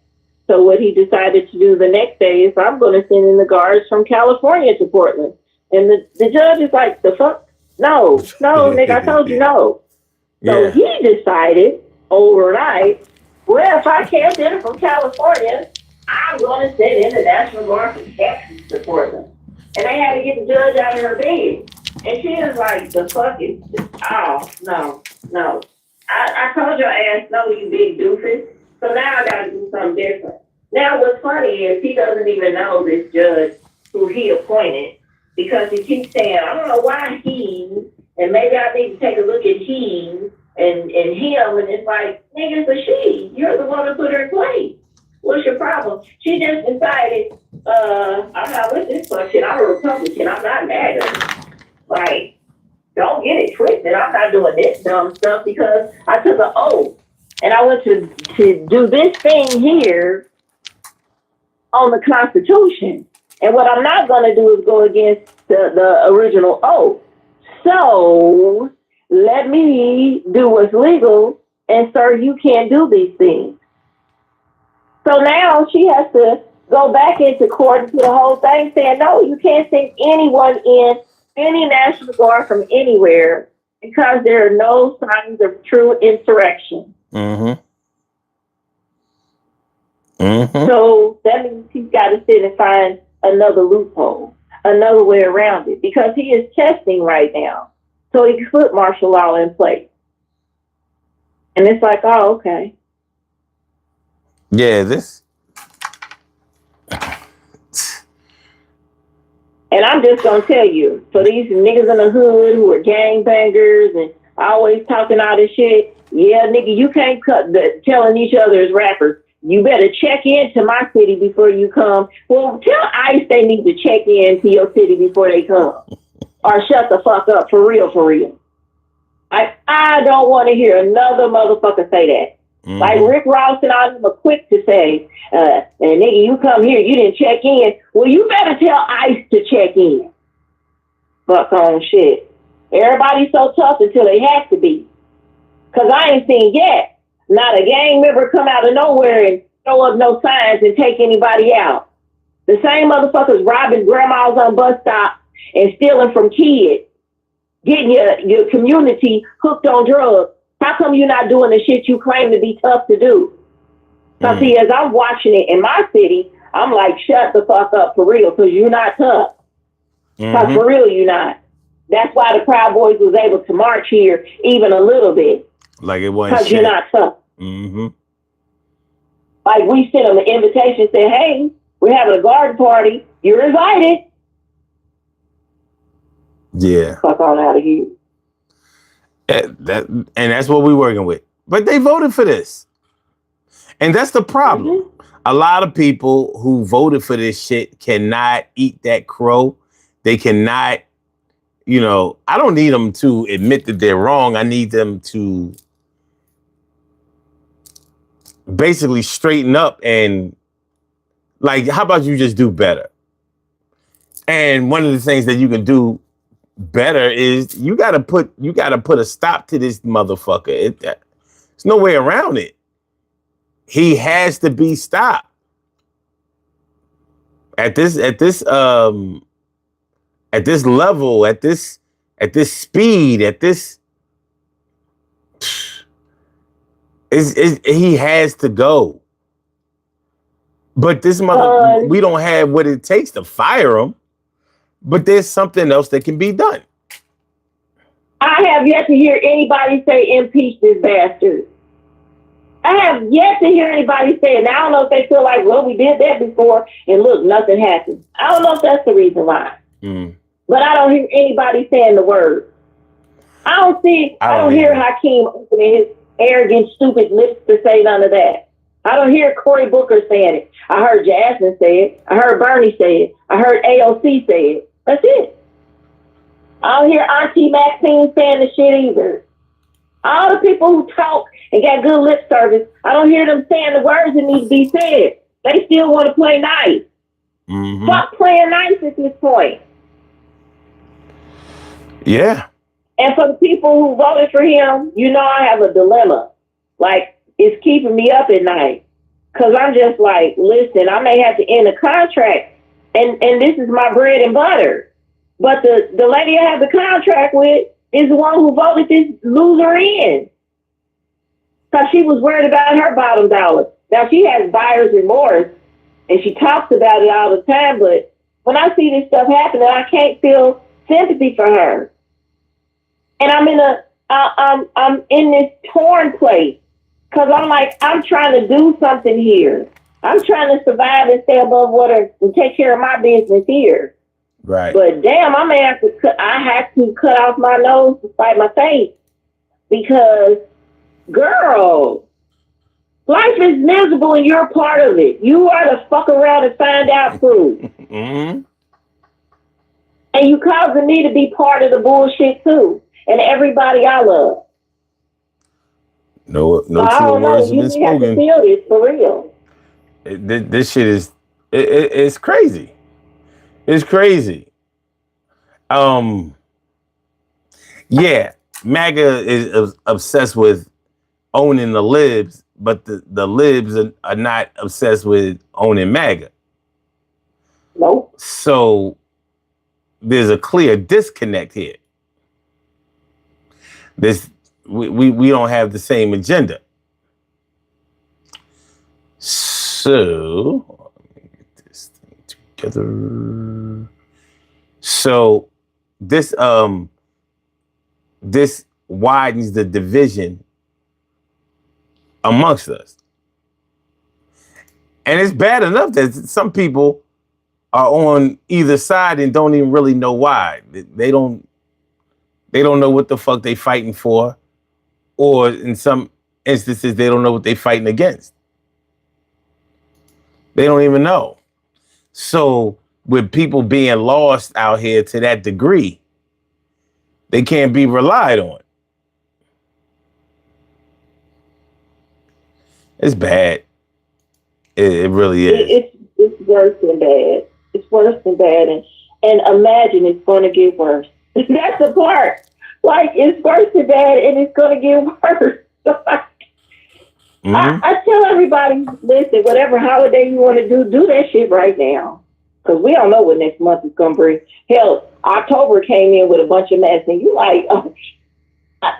So what he decided to do the next day is, I'm going to send in the guards from California to Portland. And the judge is like, the fuck? No, nigga, I told you no. So he decided overnight, well, if I can't send it from California, I'm going to send in the National Guard from Texas to Portland. And they had to get the judge out of her bed. And she was like, the fuck is this? Oh, no. I told your ass no, you big doofus. So now I got to do something different. Now what's funny is he doesn't even know this judge who he appointed because he keeps saying, I don't know why he, and maybe I need to take a look at he and him. And it's like, nigga, it's a she. You're the one who put her in place. What's your problem? She just decided, I'm not with this fuck shit. I'm a Republican. I'm not MAGA. Like, don't get it twisted. I'm not doing this dumb stuff because I took an oath. And I went to do this thing here on the Constitution. And what I'm not going to do is go against the original oath. So let me do what's legal. And, sir, you can't do these things. So now she has to go back into court and do the whole thing saying, no, you can't send anyone in, any National Guard from anywhere because there are no signs of true insurrection. Mm-hmm. Mm-hmm. So that means he's got to sit and find another loophole, another way around it, because he is testing right now. So he can put martial law in place. And it's like, oh, okay. Yeah, this. And I'm just gonna tell you, for these niggas in the hood who are gangbangers and always talking all this shit, yeah, nigga, you can't telling each other as rappers. You better check into my city before you come. Well, tell ICE they need to check into your city before they come, or shut the fuck up for real, for real. I don't want to hear another motherfucker say that. Mm-hmm. Like Rick Ross and all them are quick to say, and nigga, you come here, you didn't check in. Well, you better tell ICE to check in. Fuck on shit. Everybody's so tough until they have to be. Cause I ain't seen yet not a gang member come out of nowhere and throw up no signs and take anybody out. The same motherfuckers robbing grandmas on bus stops and stealing from kids, getting your community hooked on drugs. How come you're not doing the shit you claim to be tough to do? So see, as I'm watching it in my city, I'm like, shut the fuck up for real, because you're not tough. Because for real, you're not. That's why the Proud Boys was able to march here even a little bit. Like it wasn't because you're not tough. Like we sent them an invitation, said, hey, we're having a garden party. You're invited. Yeah. Fuck on out of here. And that's what we're working with. But they voted for this. And that's the problem. A lot of people who voted for this shit cannot eat that crow. They cannot, I don't need them to admit that they're wrong. I need them to basically straighten up and, like, how about you just do better? And one of the things that you can do better is you gotta put a stop to this motherfucker. There's no way around it. He has to be stopped. At this level, at this speed, he has to go. But this we don't have what it takes to fire him. But there's something else that can be done. I have yet to hear anybody say impeach this bastard. I have yet to hear anybody say it. Now, I don't know if they feel like, well, we did that before, and look, nothing happened. I don't know if that's the reason why. But I don't hear anybody saying the word. I don't hear Hakeem opening his arrogant, stupid lips to say none of that. I don't hear Cory Booker saying it. I heard Jasmine say it. I heard Bernie say it. I heard AOC say it. That's it. I don't hear Auntie Maxine saying the shit either. All the people who talk and got good lip service, I don't hear them saying the words that need to be said. They still want to play nice. Fuck playing nice at this point. Yeah. And for the people who voted for him, I have a dilemma. Like, it's keeping me up at night. Because I'm just like, listen, I may have to end a contract. And this is my bread and butter. But the lady I have the contract with is the one who voted this loser in. Because she was worried about her bottom dollar. Now, she has buyer's remorse, and she talks about it all the time, but when I see this stuff happening, I can't feel sympathy for her. And I'm in this torn place, because I'm like, I'm trying to do something here. I'm trying to survive and stay above water and take care of my business here. Right. But damn, I have to cut off my nose to spite my face, because, girl, life is miserable and you're a part of it. You are the fuck around and find out crew. And you causing me to be part of the bullshit too. And everybody I love. No true words have been spoken. You have to feel this for real. This shit is it's crazy. It's crazy. Yeah, MAGA is obsessed with owning the libs, but the libs are not obsessed with owning MAGA. Nope. So there's a clear disconnect here. We don't have the same agenda. So let me get this thing together. So this widens the division amongst us. And it's bad enough that some people are on either side and don't even really know why. They don't know what the fuck they fighting for, or in some instances they don't know what they fighting against. They don't even know. So with people being lost out here to that degree, they can't be relied on. It's bad. It really is. It's worse than bad. It's worse than bad, and imagine it's going to get worse. That's the part. Like, it's worse than bad, and it's going to get worse. I tell everybody, listen, whatever holiday you want to do that shit right now, because we don't know what next month is going to bring. Hell, October came in with a bunch of mess, and you like, oh,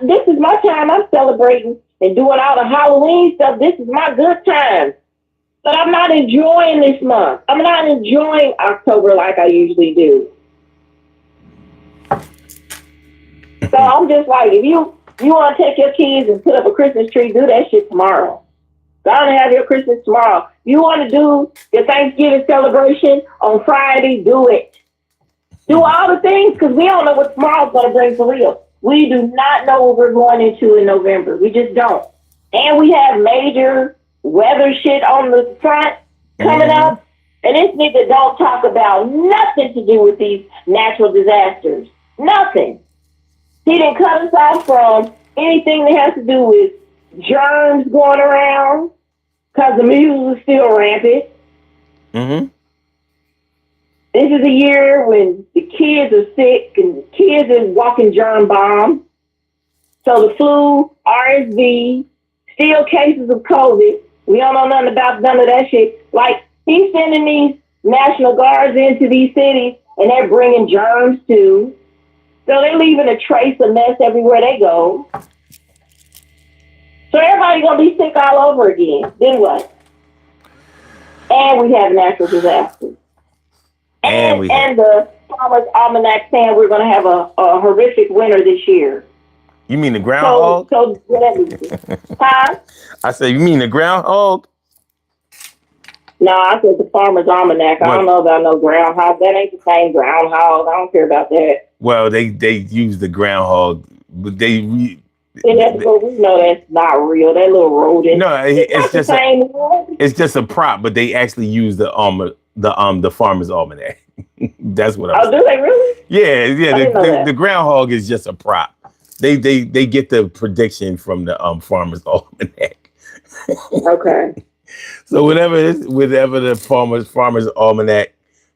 this is my time. I'm celebrating and doing all the Halloween stuff. This is my good time. But I'm not enjoying this month. I'm not enjoying October like I usually do. So I'm just like, if you want to take your kids and put up a Christmas tree, do that shit tomorrow. Go on and have your Christmas tomorrow. You want to do your Thanksgiving celebration on Friday, do it. Do all the things, because we don't know what tomorrow's going to bring for real. We do not know what we're going into in November. We just don't. And we have major weather shit on the front coming up. And this nigga don't talk about nothing to do with these natural disasters. Nothing. He didn't cut us off from anything that has to do with germs going around, because the measles is still rampant. This is a year when the kids are sick and the kids are walking germ bombs. So the flu, RSV, still cases of COVID. We don't know nothing about none of that shit. Like, he's sending these National Guards into these cities, and they're bringing germs too. So they're leaving a trace of mess everywhere they go. So everybody's going to be sick all over again. Then what? And we have natural disasters. And the Farmer's Almanac saying we're going to have a horrific winter this year. You mean the groundhog? So whatever. Huh? I said, you mean the groundhog? No, I said the Farmer's Almanac. I don't know about no groundhog. That ain't the same groundhog. I don't care about that. Well, they use the groundhog, but we know that's not real. That little rodent. No, it's just it's just a prop, but they actually use the Farmer's Almanac. That's what I was do they really? Yeah. The groundhog is just a prop. They get the prediction from the Farmer's Almanac. Okay. So whatever the Farmer's Almanac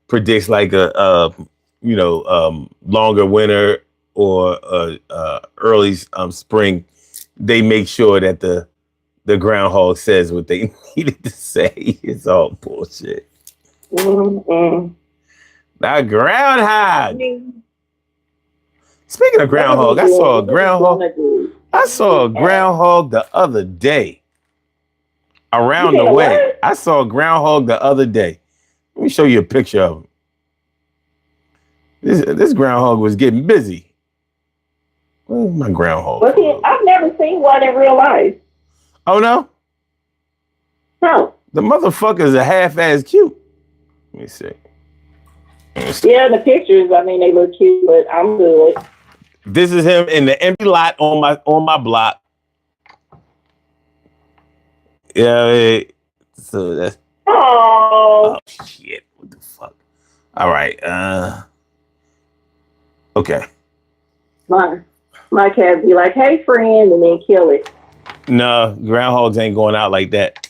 predicts, like a longer winter or early spring, they make sure that the groundhog says what they needed to say. It's all bullshit. That groundhog. Speaking of groundhog, I saw a groundhog. The other day. Around the way. What? I saw a groundhog the other day. Let me show you a picture of him. This groundhog was getting busy. Where's my groundhog? I've never seen one in real life. Oh, no? No. The motherfucker's a half-ass cute. Let me see. Yeah, the pictures, I mean, they look cute, but I'm good. This is him in the empty lot on my block. Yeah, so that's... Oh, shit. What the fuck? All right. Okay. My cat be like, hey, friend, and then kill it. No, groundhogs ain't going out like that.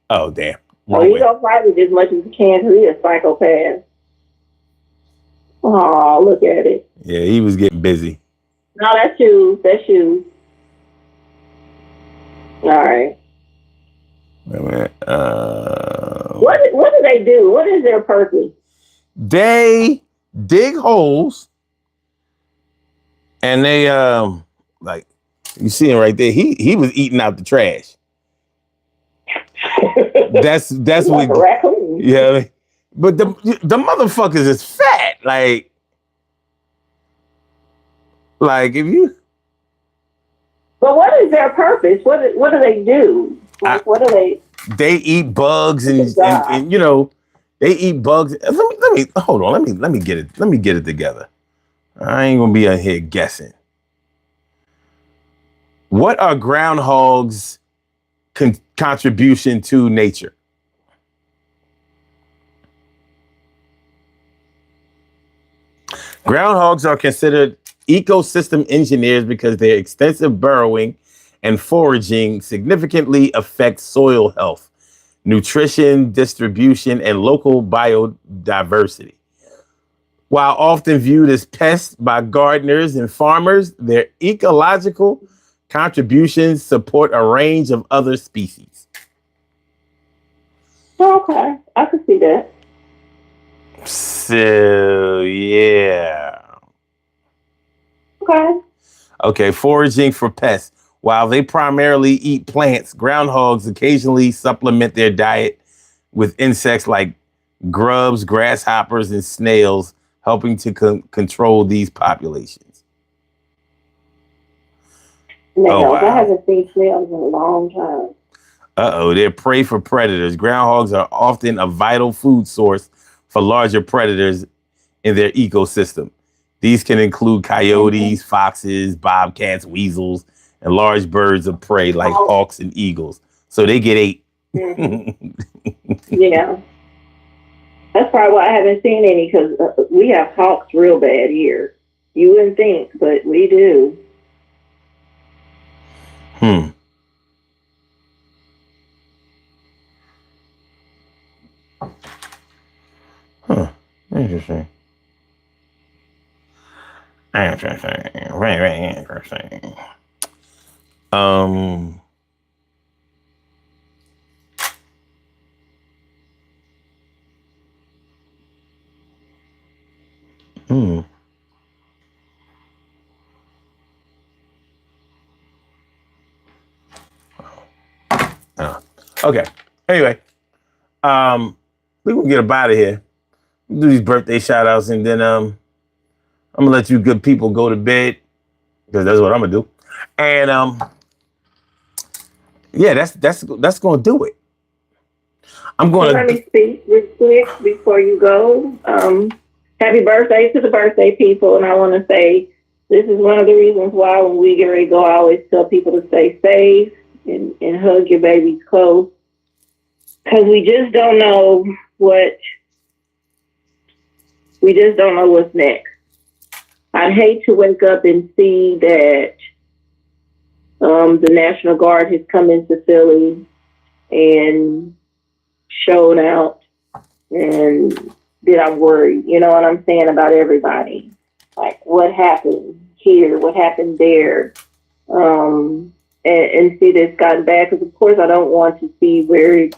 Oh, damn. Oh, you don't fight it as much as you can because he's a psychopath. Oh, look at it. Yeah, he was getting busy. No, that's you. That's you. All right. Wait a minute. What do they do? What is their purpose? They dig holes, and they like you see him right there. He was eating out the trash. That's like what. A raccoon. Yeah, but the motherfuckers is fat. Like if you. But what is their purpose? What do they do? What do they? They eat bugs and you know, they eat bugs. Let me hold on. Let me get it. Let me get it together. I ain't gonna be out here guessing. What are groundhogs' contribution to nature? Groundhogs are considered ecosystem engineers because their extensive burrowing and foraging significantly affects soil health, nutrition distribution, and local biodiversity. While often viewed as pests by gardeners and farmers, their ecological contributions support a range of other species. Okay, I can see that. So, yeah. Okay, foraging for pests. While they primarily eat plants, groundhogs occasionally supplement their diet with insects like grubs, grasshoppers, and snails, helping to control these populations. Wow. I haven't seen snails in a long time. They're prey for predators. Groundhogs are often a vital food source for larger predators in their ecosystem. These can include coyotes, foxes, bobcats, weasels, and large birds of prey like hawks and eagles. So they get ate. Yeah. That's probably why I haven't seen any, because we have hawks real bad here. You wouldn't think, but we do. Interesting. Very interesting. Okay. Anyway, we gonna get up out of here. Do these birthday shout outs, and then I'm gonna let you good people go to bed, because that's what I'm gonna do. And yeah, that's gonna do it. I'm gonna let me speak real quick before you go. Happy birthday to the birthday people, and I want to say this is one of the reasons why when we get ready to go, I always tell people to stay safe and hug your babies close, because we just don't know what's next. I'd hate to wake up and see that the National Guard has come into Philly and shown out, and that I'm worried, you know what I'm saying, about everybody. Like, what happened here? What happened there? And see this gotten bad, because of course I don't want to see where it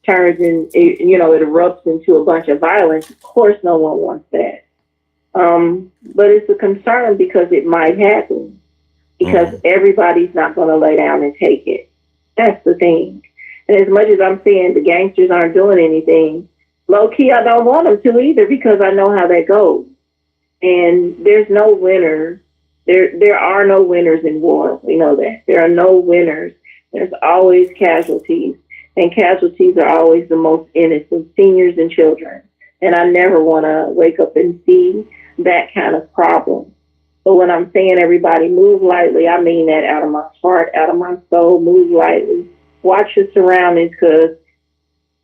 turns in, it erupts into a bunch of violence. Of course no one wants that. But it's a concern because it might happen, because everybody's not going to lay down and take it. That's the thing. And as much as I'm saying the gangsters aren't doing anything, low key, I don't want them to either, because I know how that goes. And there's no winner. There are no winners in war. We know that. There are no winners. There's always casualties. And casualties are always the most innocent, seniors and children. And I never want to wake up and see that kind of problem. But when I'm saying everybody move lightly, I mean that out of my heart, out of my soul. Move lightly. Watch your surroundings, because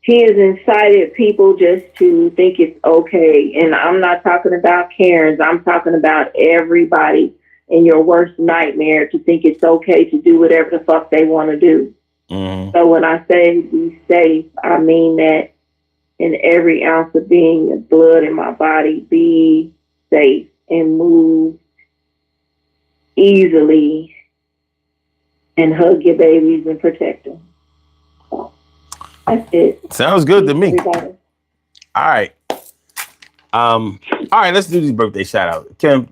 he has incited people just to think it's okay. And I'm not talking about Karens. I'm talking about everybody in your worst nightmare to think it's okay to do whatever the fuck they want to do. So when I say be safe, I mean that in every ounce of being the blood in my body. Be safe and move easily and hug your babies and protect them. So that's it. Sounds good to me. Everybody. All right. All right, let's do these birthday shout outs. Kim,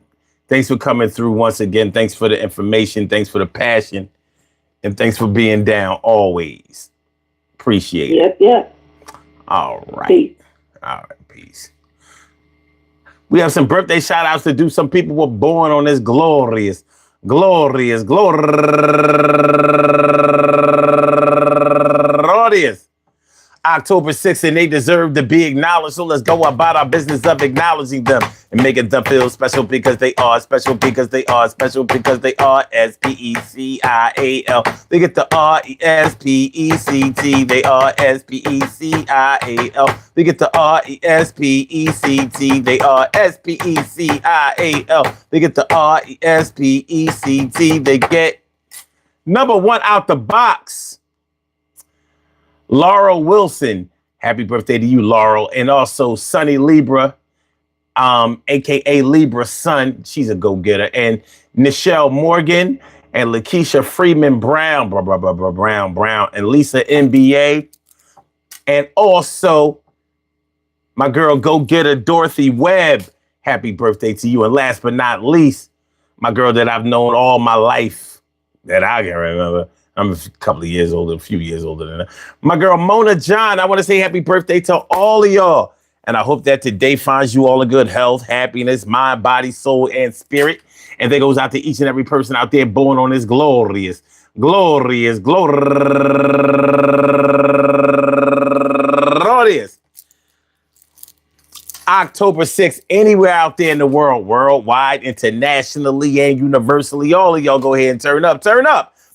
thanks for coming through once again. Thanks for the information. Thanks for the passion. And thanks for being down always. Appreciate it. Yep. All right. Peace. All right, peace. We have some birthday shout outs to do. Some people were born on this glorious October 6th, and they deserve to be acknowledged. So let's go about our business of acknowledging them and making them feel special because they are special because they are special because they are S-P-E-C-I-A-L. They get the R-E-S-P-E-C-T. They are S-P-E-C-I-A-L. They get the R-E-S-P-E-C-T. They are S-P-E-C-I-A-L. They get the R-E-S-P-E-C-T. They get number one out the box. Laurel Wilson, happy birthday to you, Laurel. And also Sonny Libra, aka Libra's son, she's a go-getter. And Nichelle Morgan and Lakeisha Freeman Brown, Brown, and Lisa NBA. And also my girl go-getter Dorothy Webb, happy birthday to you. And last but not least, my girl that I've known all my life, that I can remember. I'm a couple of years older, a few years older than her. My girl, Mona John, I want to say happy birthday to all of y'all. And I hope that today finds you all in good health, happiness, mind, body, soul, and spirit. And that goes out to each and every person out there born on this glorious October 6th, anywhere out there in the world, worldwide, internationally, and universally. All of y'all go ahead and turn up.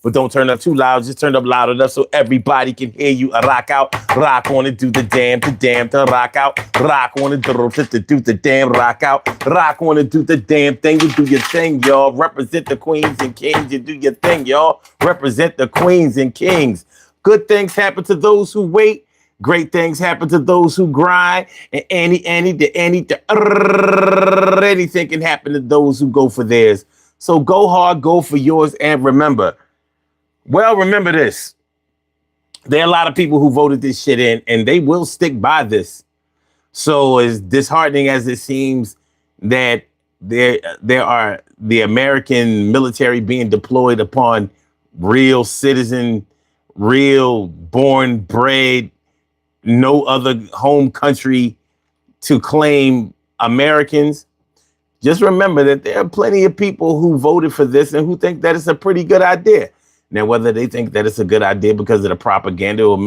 But don't turn up too loud. Just turn up loud enough so everybody can hear you. Rock out, rock on and do the damn, to rock out, rock on and do the damn, rock out, rock on and do the damn thing. You do your thing, y'all. Represent the queens and kings. You do your thing, y'all. Represent the queens and kings. Good things happen to those who wait. Great things happen to those who grind. And anything can happen to those who go for theirs. So go hard, go for yours, and remember this. There are a lot of people who voted this shit in, and they will stick by this. So as disheartening as it seems that there are the American military being deployed upon real citizen, real born, bred, no other home country to claim Americans, just remember that there are plenty of people who voted for this and who think that it's a pretty good idea. Now, whether they think that it's a good idea because of the propaganda or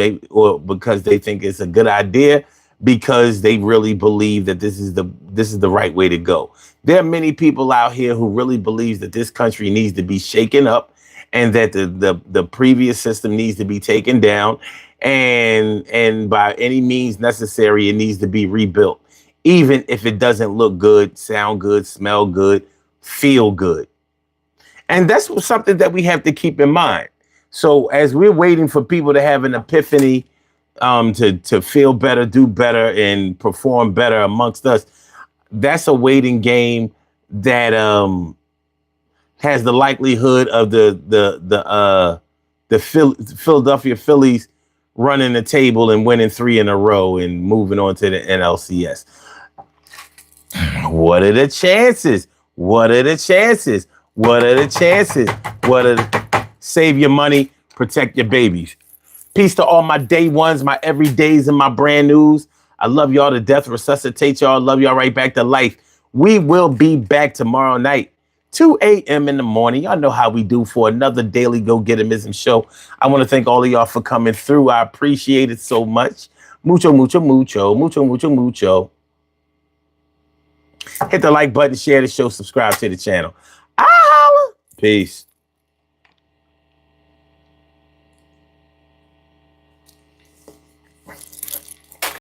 because they think it's a good idea because they really believe that this is the right way to go. There are many people out here who really believe that this country needs to be shaken up and that the previous system needs to be taken down and by any means necessary, it needs to be rebuilt, even if it doesn't look good, sound good, smell good, feel good. And that's something that we have to keep in mind. So as we're waiting for people to have an epiphany, to feel better, do better, and perform better amongst us, that's a waiting game that has the likelihood of the Philadelphia Phillies running the table and winning 3 in a row and moving on to the NLCS. What are the chances? Save your money, protect your babies. Peace to all my day ones, my everydays, and my brand news. I love y'all to death, resuscitate y'all, love y'all right back to life. We will be back tomorrow night, 2 a.m. in the morning. Y'all know how we do for another daily Go-Getterism show. I want to thank all of y'all for coming through. I appreciate it so much. Mucho. Hit the like button, share the show, subscribe to the channel. Peace.